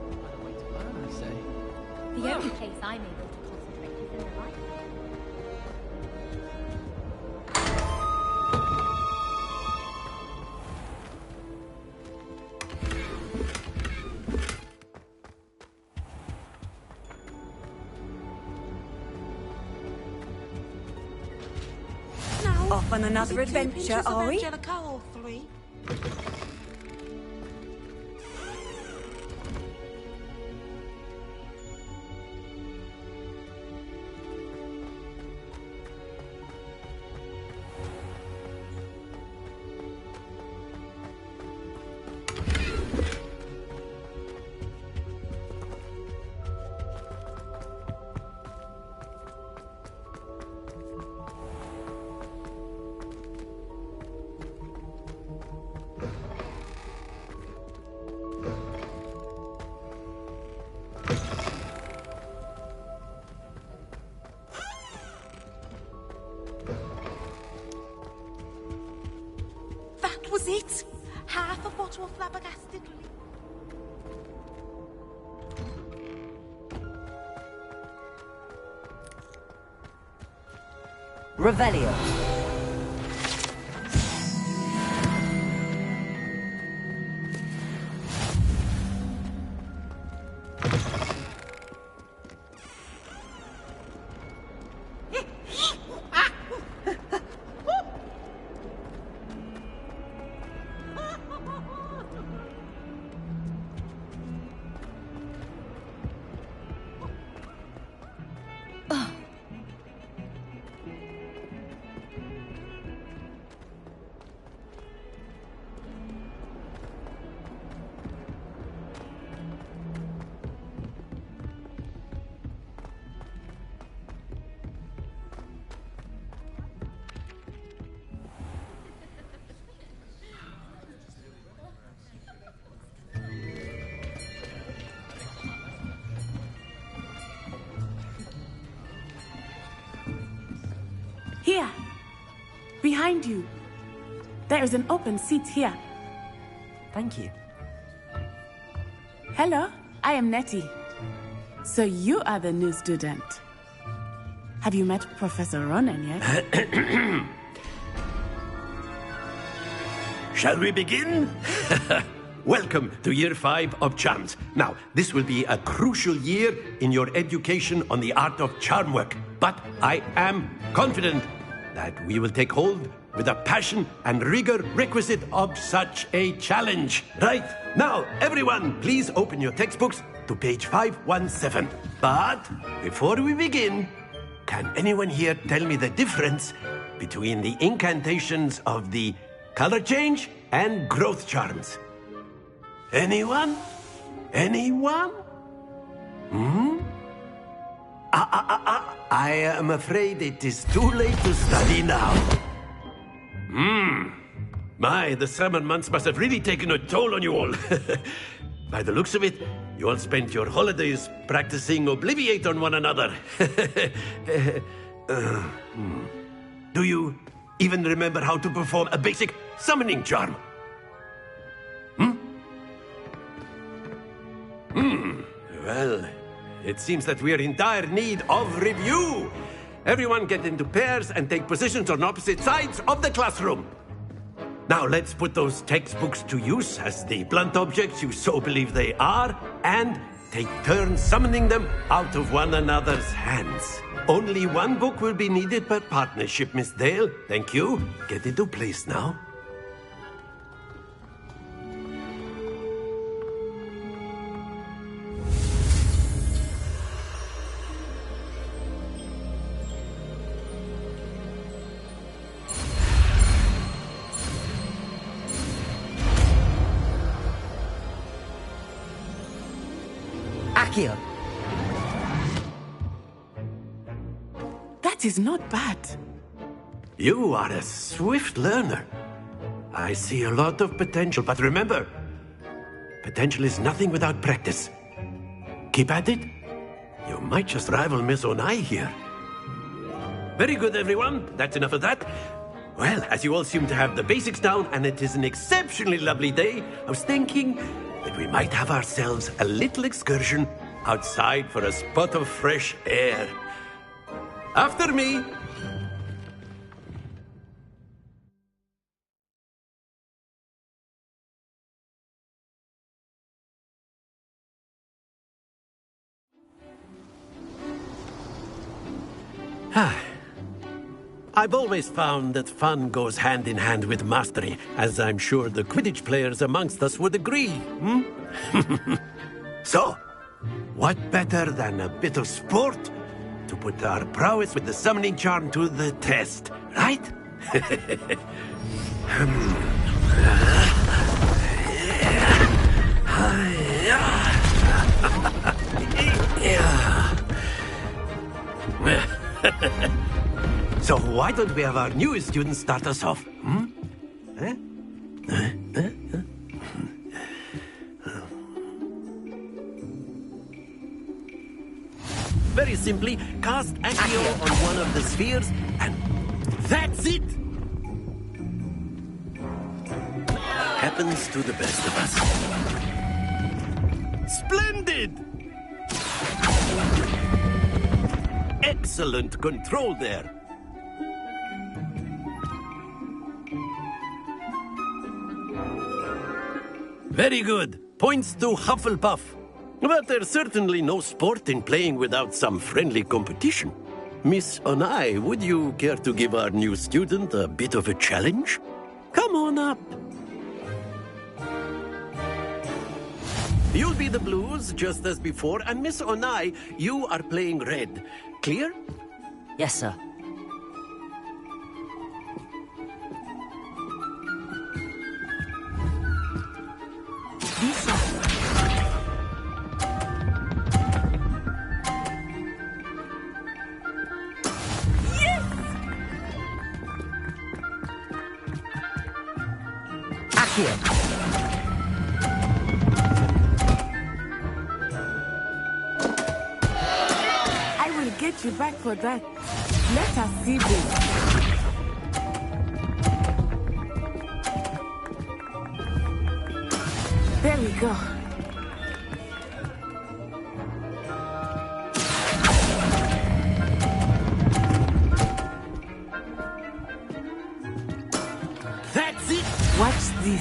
Another way to learn, I say.
The only place I'm able to concentrate is in the library.
Off on another adventure, are we? That was it. Half a bottle of flabbergasted.
Revelio.
behind you. There is an open seat here.
Thank you.
Hello, I am Nettie. So you are the new student. Have you met Professor Ronan yet?
Shall we begin? Welcome to Year 5 of Charms. Now, this will be a crucial year in your education on the art of charm work. But I am confident that we will take hold with the passion and rigor requisite of such a challenge. Right, now, everyone, please open your textbooks to page 517. But before we begin, can anyone here tell me the difference between the incantations of the color change and growth charms? Anyone? Anyone? I am afraid it is too late to study now. My, the summer months must have really taken a toll on you all. By the looks of it, you all spent your holidays practicing Obliviate on one another. Do you even remember how to perform a basic summoning charm? Well, it seems that we are in dire need of review. Everyone get into pairs and take positions on opposite sides of the classroom. Now let's put those textbooks to use as the blunt objects you so believe they are, and take turns summoning them out of one another's hands. Only one book will be needed per partnership, Miss Dale. Thank you. Get into place now.
Accio.
That is not bad.
You are a swift learner. I see a lot of potential, but remember, potential is nothing without practice. Keep at it. You might just rival Miss Onai here. Very good, everyone. That's enough of that. Well, as you all seem to have the basics down, and it is an exceptionally lovely day, I was thinking that we might have ourselves a little excursion outside for a spot of fresh air. After me. I've always found that fun goes hand in hand with mastery, as I'm sure the Quidditch players amongst us would agree. So, what better than a bit of sport to put our prowess with the summoning charm to the test, right? So why don't we have our newest student start us off? Very simply, cast Accio on one of the spheres, and that's it! Happens to the best of us. Splendid! Excellent control there. Very good. Points to Hufflepuff. But there's certainly no sport in playing without some friendly competition. Miss Onai, would you care to give our new student a bit of a challenge? Come on up. You'll be the blues, just as before, and Miss Onai, you are playing red. Clear?
Yes, sir.
I will get you back for that. Let us see this. Here we go.
That's it!
Watch this.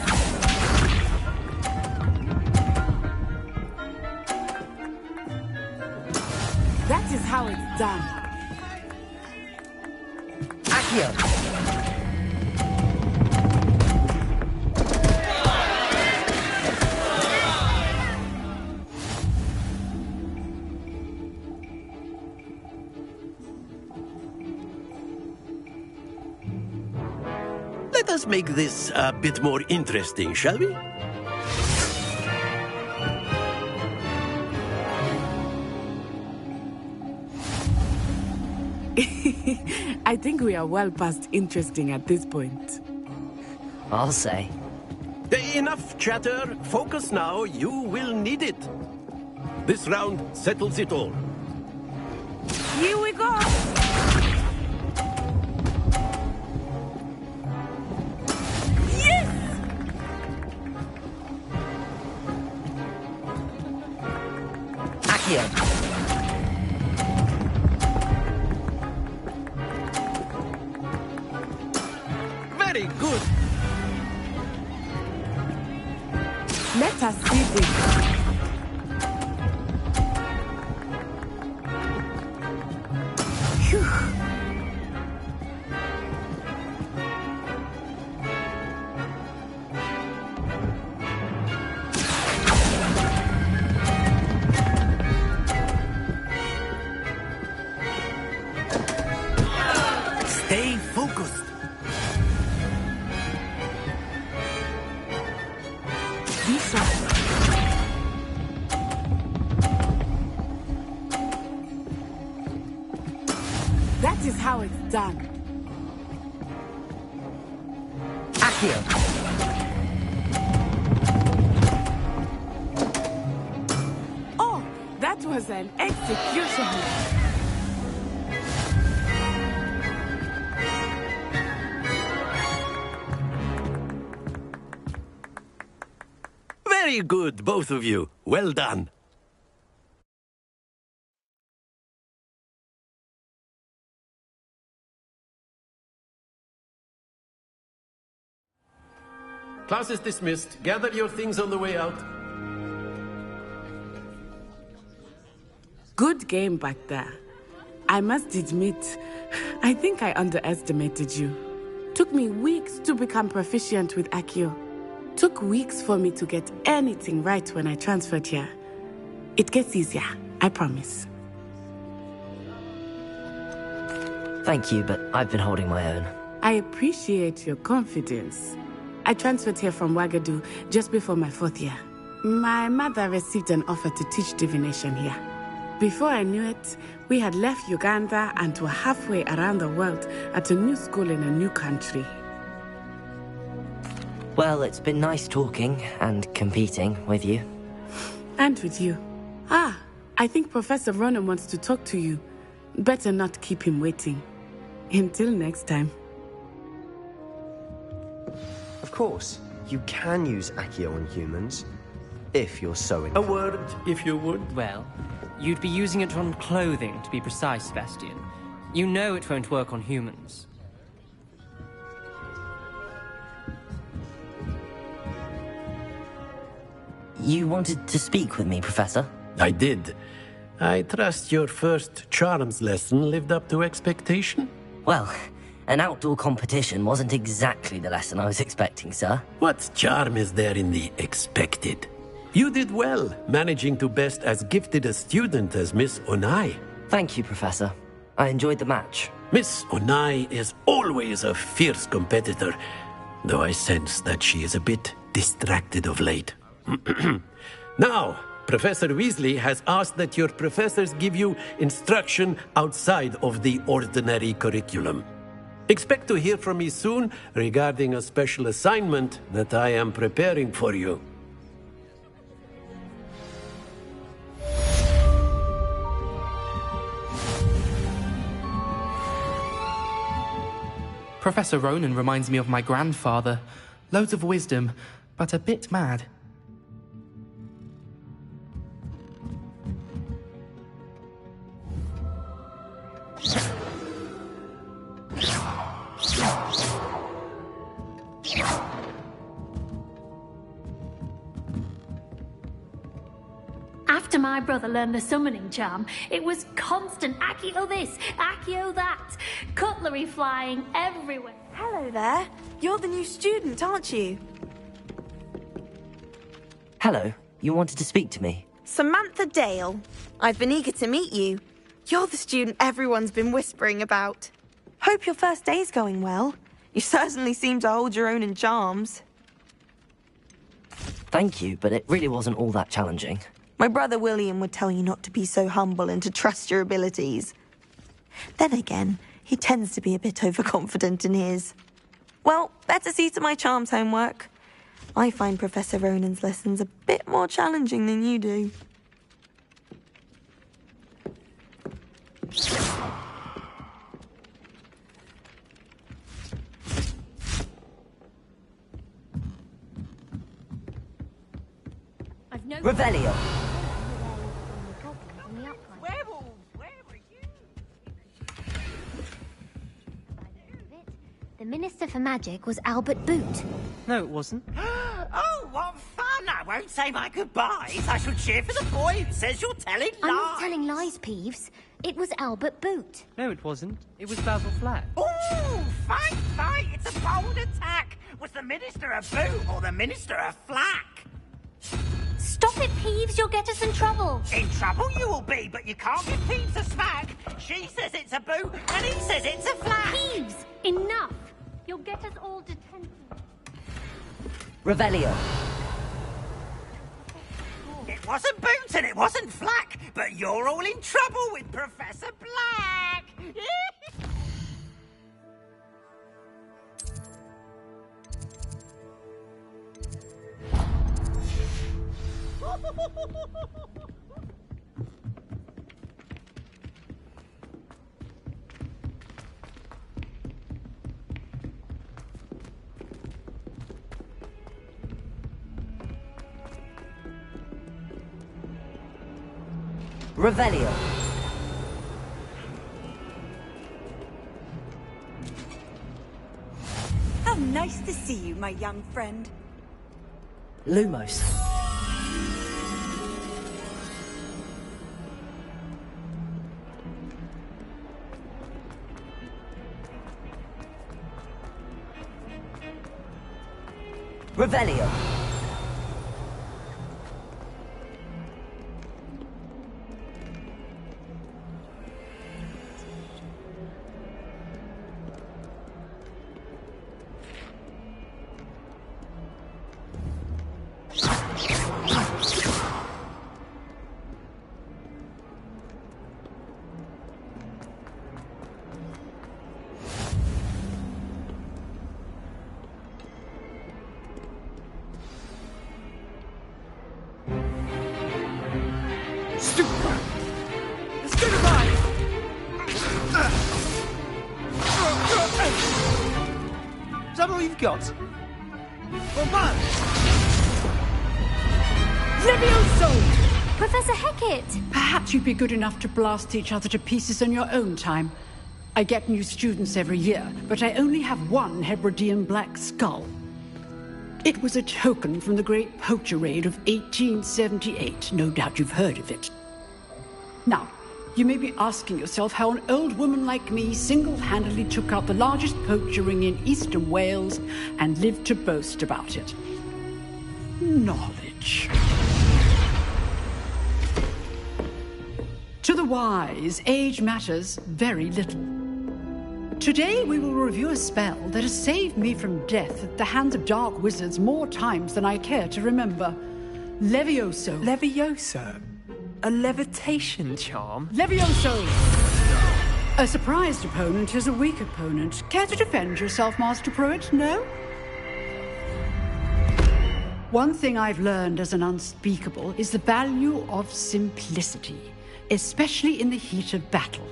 That is how it's done.
Accio!
Let us make this a bit more interesting, shall we?
I think we are well past interesting at this point.
I'll say.
Enough chatter. Focus now. You will need it. This round settles it all.
Here we go!
Accio!
Very good.
Let us see this. Phew.
Stay focused.
Lisa. That is how it's done.
Accio!
Oh, that was an execution.
Very good, both of you. Well done. Class is dismissed. Gather your things on the way out.
Good game back there. I must admit, I think I underestimated you. Took me weeks to become proficient with Accio. Took weeks for me to get anything right when I transferred here. It gets easier, I promise.
Thank you, but I've been holding my own.
I appreciate your confidence. I transferred here from Wagadu just before my 4th year. My mother received an offer to teach divination here. Before I knew it, we had left Uganda and were halfway around the world at a new school in a new country.
Well, it's been nice talking and competing with you.
And with you. Ah, I think Professor Ronan wants to talk to you. Better not keep him waiting. Until next time.
Of course, you can use Accio on humans, if you're so inclined.
A word, if you would.
Well, you'd be using it on clothing, to be precise, Sebastian. You know it won't work on humans.
You wanted to speak with me, Professor?
I did. I trust your first charms lesson lived up to expectation?
Well, an outdoor competition wasn't exactly the lesson I was expecting, sir.
What charm is there in the expected? You did well, managing to best as gifted a student as Miss Onai.
Thank you, Professor. I enjoyed the match.
Miss Onai is always a fierce competitor, though I sense that she is a bit distracted of late. Now, Professor Weasley has asked that your professors give you instruction outside of the ordinary curriculum. Expect to hear from me soon regarding a special assignment that I am preparing for you.
Professor Ronan reminds me of my grandfather. Loads of wisdom, but a bit mad.
After my brother learned the summoning charm, it was constant Accio this, Accio that, cutlery flying everywhere.
Hello there. You're the new student, aren't you?
Hello, you wanted to speak to me?
Samantha Dale. I've been eager to meet you. You're the student everyone's been whispering about. Hope your first day's going well. You certainly seem to hold your own in charms.
Thank you, but it really wasn't all that challenging.
My brother William would tell you not to be so humble and to trust your abilities. Then again, he tends to be a bit overconfident in his. Well, better see to my charms homework. I find Professor Ronan's lessons a bit more challenging than you do.
Revelio!
The Minister for Magic was Albert Boot.
No, it wasn't.
Oh, what fun! I won't say my goodbyes. I shall cheer for the boy who says you're telling lies.
I'm not telling lies, Peeves. It was Albert Boot.
No, it wasn't. It was Basil Flack.
Ooh, fight, fight! It's a bold attack. Was the Minister a boot or the Minister a flack?
Stop it, Peeves. You'll get us in trouble.
In trouble you will be, but you can't give Peeves a smack. She says it's a boot and he says it's a flack.
Peeves, enough. You'll get us all detention.
Revelio.
It wasn't boot and it wasn't flack, but you're all in trouble with Professor Black.
Revelio.
How nice to see you, my young friend.
Lumos. Revelio.
Is that all you've got? Well, man!
Levioso! Professor Hecat!
Perhaps you'd be good enough to blast each other to pieces on your own time. I get new students every year, but I only have one Hebridean black skull. It was a token from the Great Poacher Raid of 1878. No doubt you've heard of it. Now, you may be asking yourself how an old woman like me single-handedly took out the largest poacher ring in eastern Wales and lived to boast about it. Knowledge. To the wise, age matters very little. Today we will review a spell that has saved me from death at the hands of dark wizards more times than I care to remember. Levioso.
Levioso? A levitation charm?
Levioso! A surprised opponent is a weak opponent. Care to defend yourself, Master Pruitt? No? One thing I've learned as an unspeakable is the value of simplicity, especially in the heat of battle.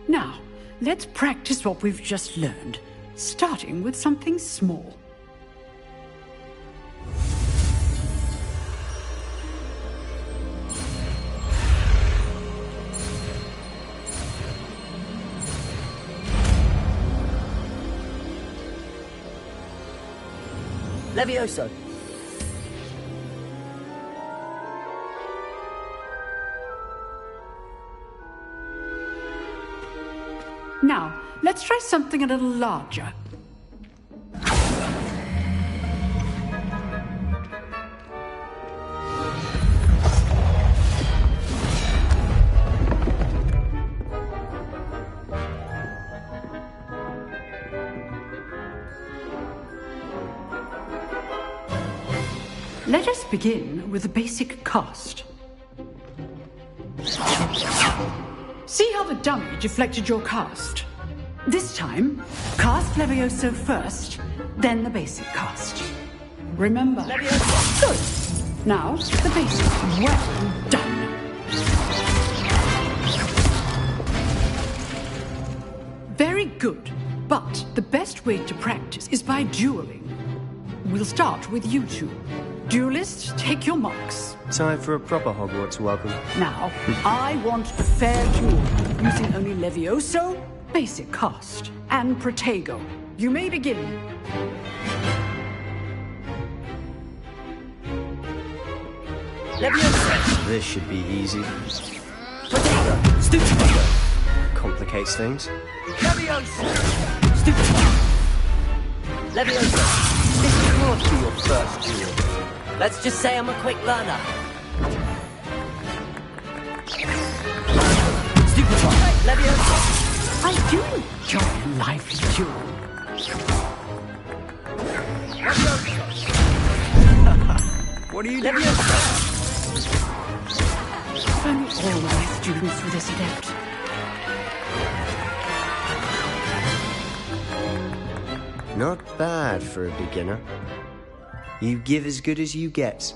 Now, let's practice what we've just learned, starting with something small.
Levioso!
Now, let's try something a little larger. Let us begin with the basic cast. See how the dummy deflected your cast? This time, cast Levioso first, then the basic cast. Remember. Levioso. Good. Now, the basic. Well done. Very good. But the best way to practice is by dueling. We'll start with you two. Duelists, take your marks.
Time for a proper Hogwarts welcome.
Now, I want a fair duel, using only Levioso, basic cast, and Protego. You may begin.
Levioso!
This should be easy.
Protego! Stupid!
Complicates things.
Levioso! Stupid! Levioso! This could be your first duel. Let's just say I'm a quick learner. Stupid one. Levioso.
I do enjoy a lively duel.
What are you doing? Levioso.
If only all my students were this adept.
Not bad for a beginner. You give as good as you get.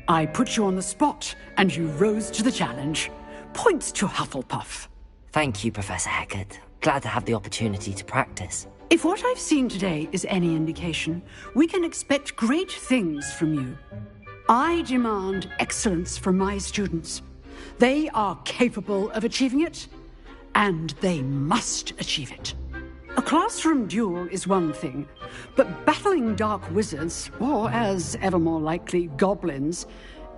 I put you on the spot, and you rose to the challenge. Points to Hufflepuff.
Thank you, Professor Hecat. Glad to have the opportunity to practice.
If what I've seen today is any indication, we can expect great things from you. I demand excellence from my students. They are capable of achieving it, and they must achieve it. A classroom duel is one thing, but battling dark wizards, or as ever more likely, goblins,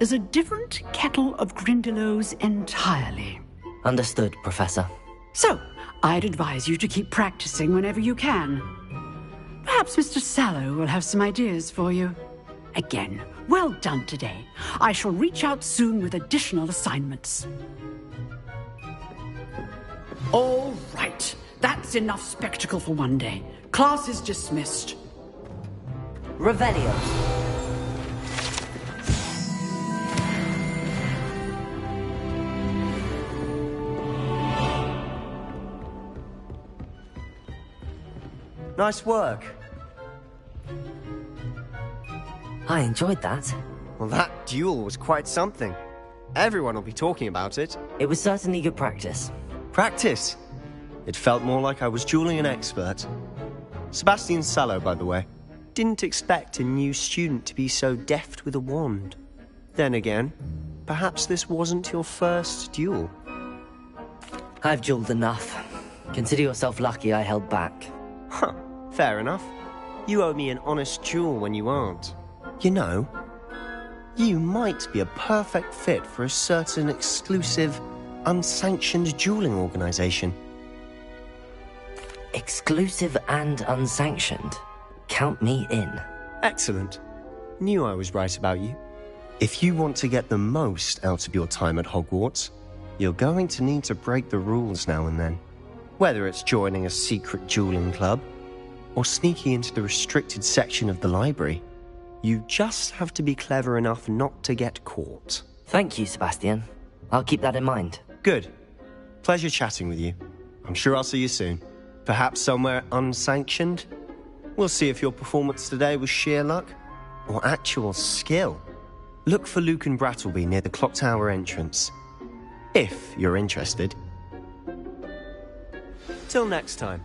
is a different kettle of Grindylows entirely.
Understood, Professor.
So, I'd advise you to keep practicing whenever you can. Perhaps Mr. Sallow will have some ideas for you. Again, well done today. I shall reach out soon with additional assignments. All right. That's enough spectacle for one day. Class is dismissed.
Revelio.
Nice work.
I enjoyed that.
Well, that duel was quite something. Everyone will be talking about it.
It was certainly good practice.
Practice? It felt more like I was dueling an expert. Sebastian Sallow, by the way. Didn't expect a new student to be so deft with a wand. Then again, perhaps this wasn't your first duel.
I've dueled enough. Consider yourself lucky I held back.
Huh, fair enough. You owe me an honest duel when you aren't. You know, you might be a perfect fit for a certain exclusive, unsanctioned dueling organization.
Exclusive and unsanctioned. Count me in.
Excellent. Knew I was right about you. If you want to get the most out of your time at Hogwarts, you're going to need to break the rules now and then. Whether it's joining a secret dueling club, or sneaking into the restricted section of the library, you just have to be clever enough not to get caught.
Thank you, Sebastian. I'll keep that in mind.
Good. Pleasure chatting with you. I'm sure I'll see you soon. Perhaps somewhere unsanctioned? We'll see if your performance today was sheer luck or actual skill. Look for Luke and Brattleby near the clock tower entrance. If you're interested. Till next time.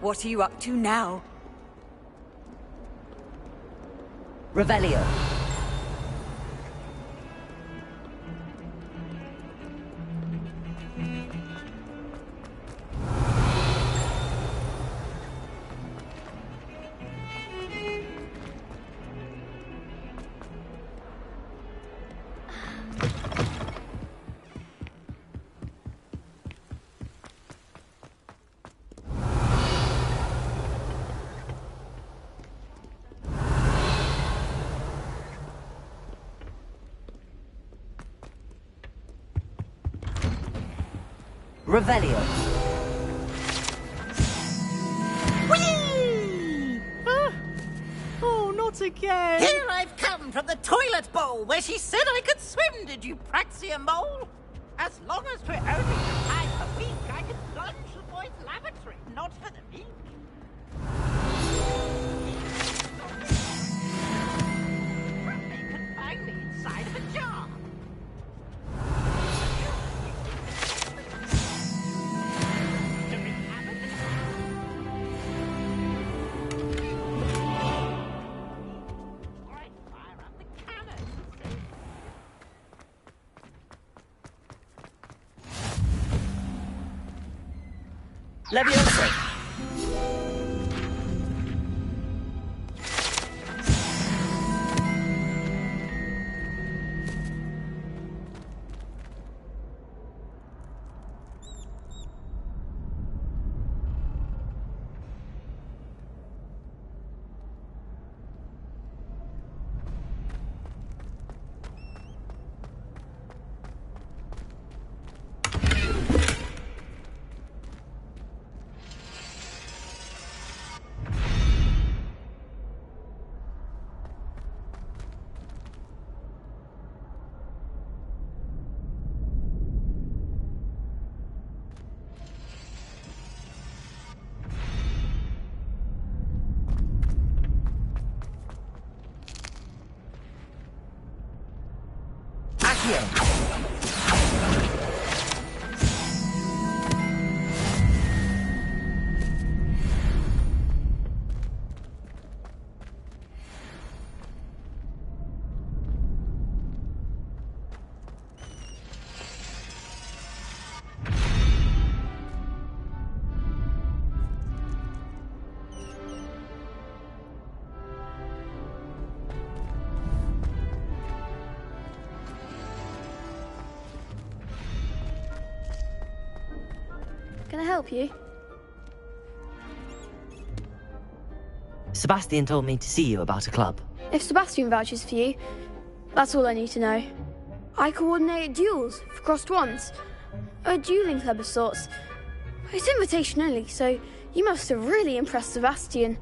What are you up to now?
Revelio. Revelio.
Whee!
Oh, not again!
Here I've come from the toilet bowl where she said I could swim, did you praxia mole? As long as we're only time a week, I can plunge the boy's lavatory, not for the meek. They can find me inside of a jar.
Leviosa.
Can I help you?
Sebastian told me to see you about a club.
If Sebastian vouches for you, that's all I need to know. I coordinate duels for crossed wands. A dueling club of sorts. It's invitation only, so you must have really impressed Sebastian.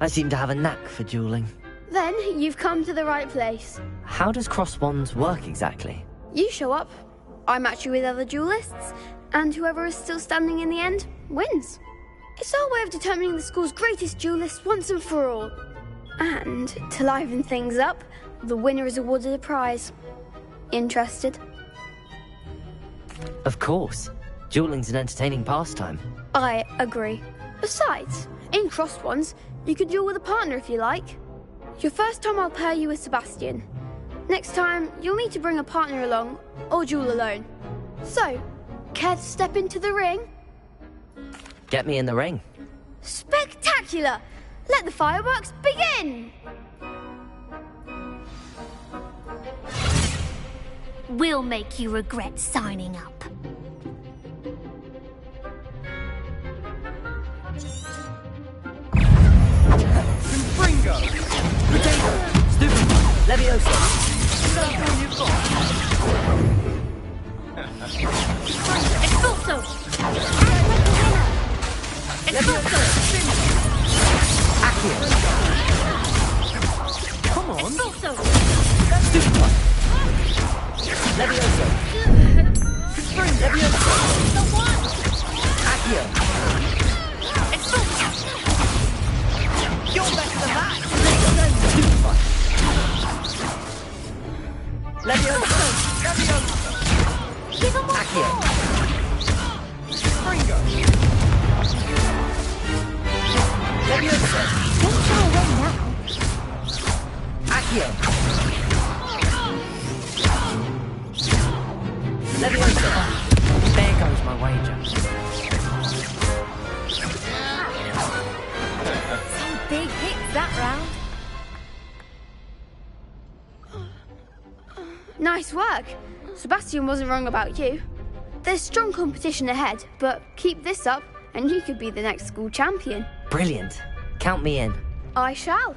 I seem to have a knack for dueling.
Then you've come to the right place.
How does cross wands work exactly?
You show up, I match you with other duelists, and whoever is still standing in the end wins. It's our way of determining the school's greatest duelist once and for all. And to liven things up, the winner is awarded a prize. Interested?
Of course. Dueling's an entertaining pastime.
I agree. Besides, in crossed wands, you could duel with a partner if you like. Your first time I'll pair you with Sebastian. Next time, you'll need to bring a partner along, or duel alone. So, care to step into the ring?
Get me in the ring.
Spectacular! Let the fireworks begin!
We'll make you regret signing up.
Confringo!
Stupid! Leviosa!
Expulso! Expulso!
Accio!
Come on!
Expulso!
Stupid one! Leviosa! Leviosa!
The one!
Accio!
Expulso!
You're better than that!
Stupid one! Leviosa!
Give him one
Accio!
more!
Springer! Leviosa!
Don't far away now.
Accio! Leviosa!
There goes my wager.
Some big hits that round.
Nice work. Sebastian wasn't wrong about you. There's strong competition ahead, but keep this up and you could be the next school champion.
Brilliant. Count me in.
I shall.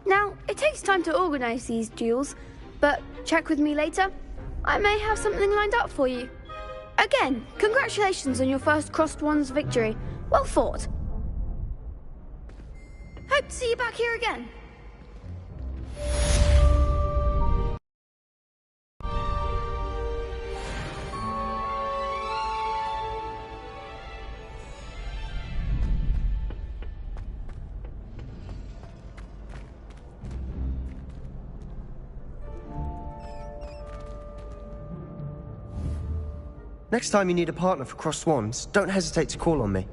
Now, it takes time to organise these duels, but check with me later. I may have something lined up for you. Again, congratulations on your first Crossed Wands victory. Well fought. Hope to see you back here again.
Next time you need a partner for Crossed Wands, don't hesitate to call on me.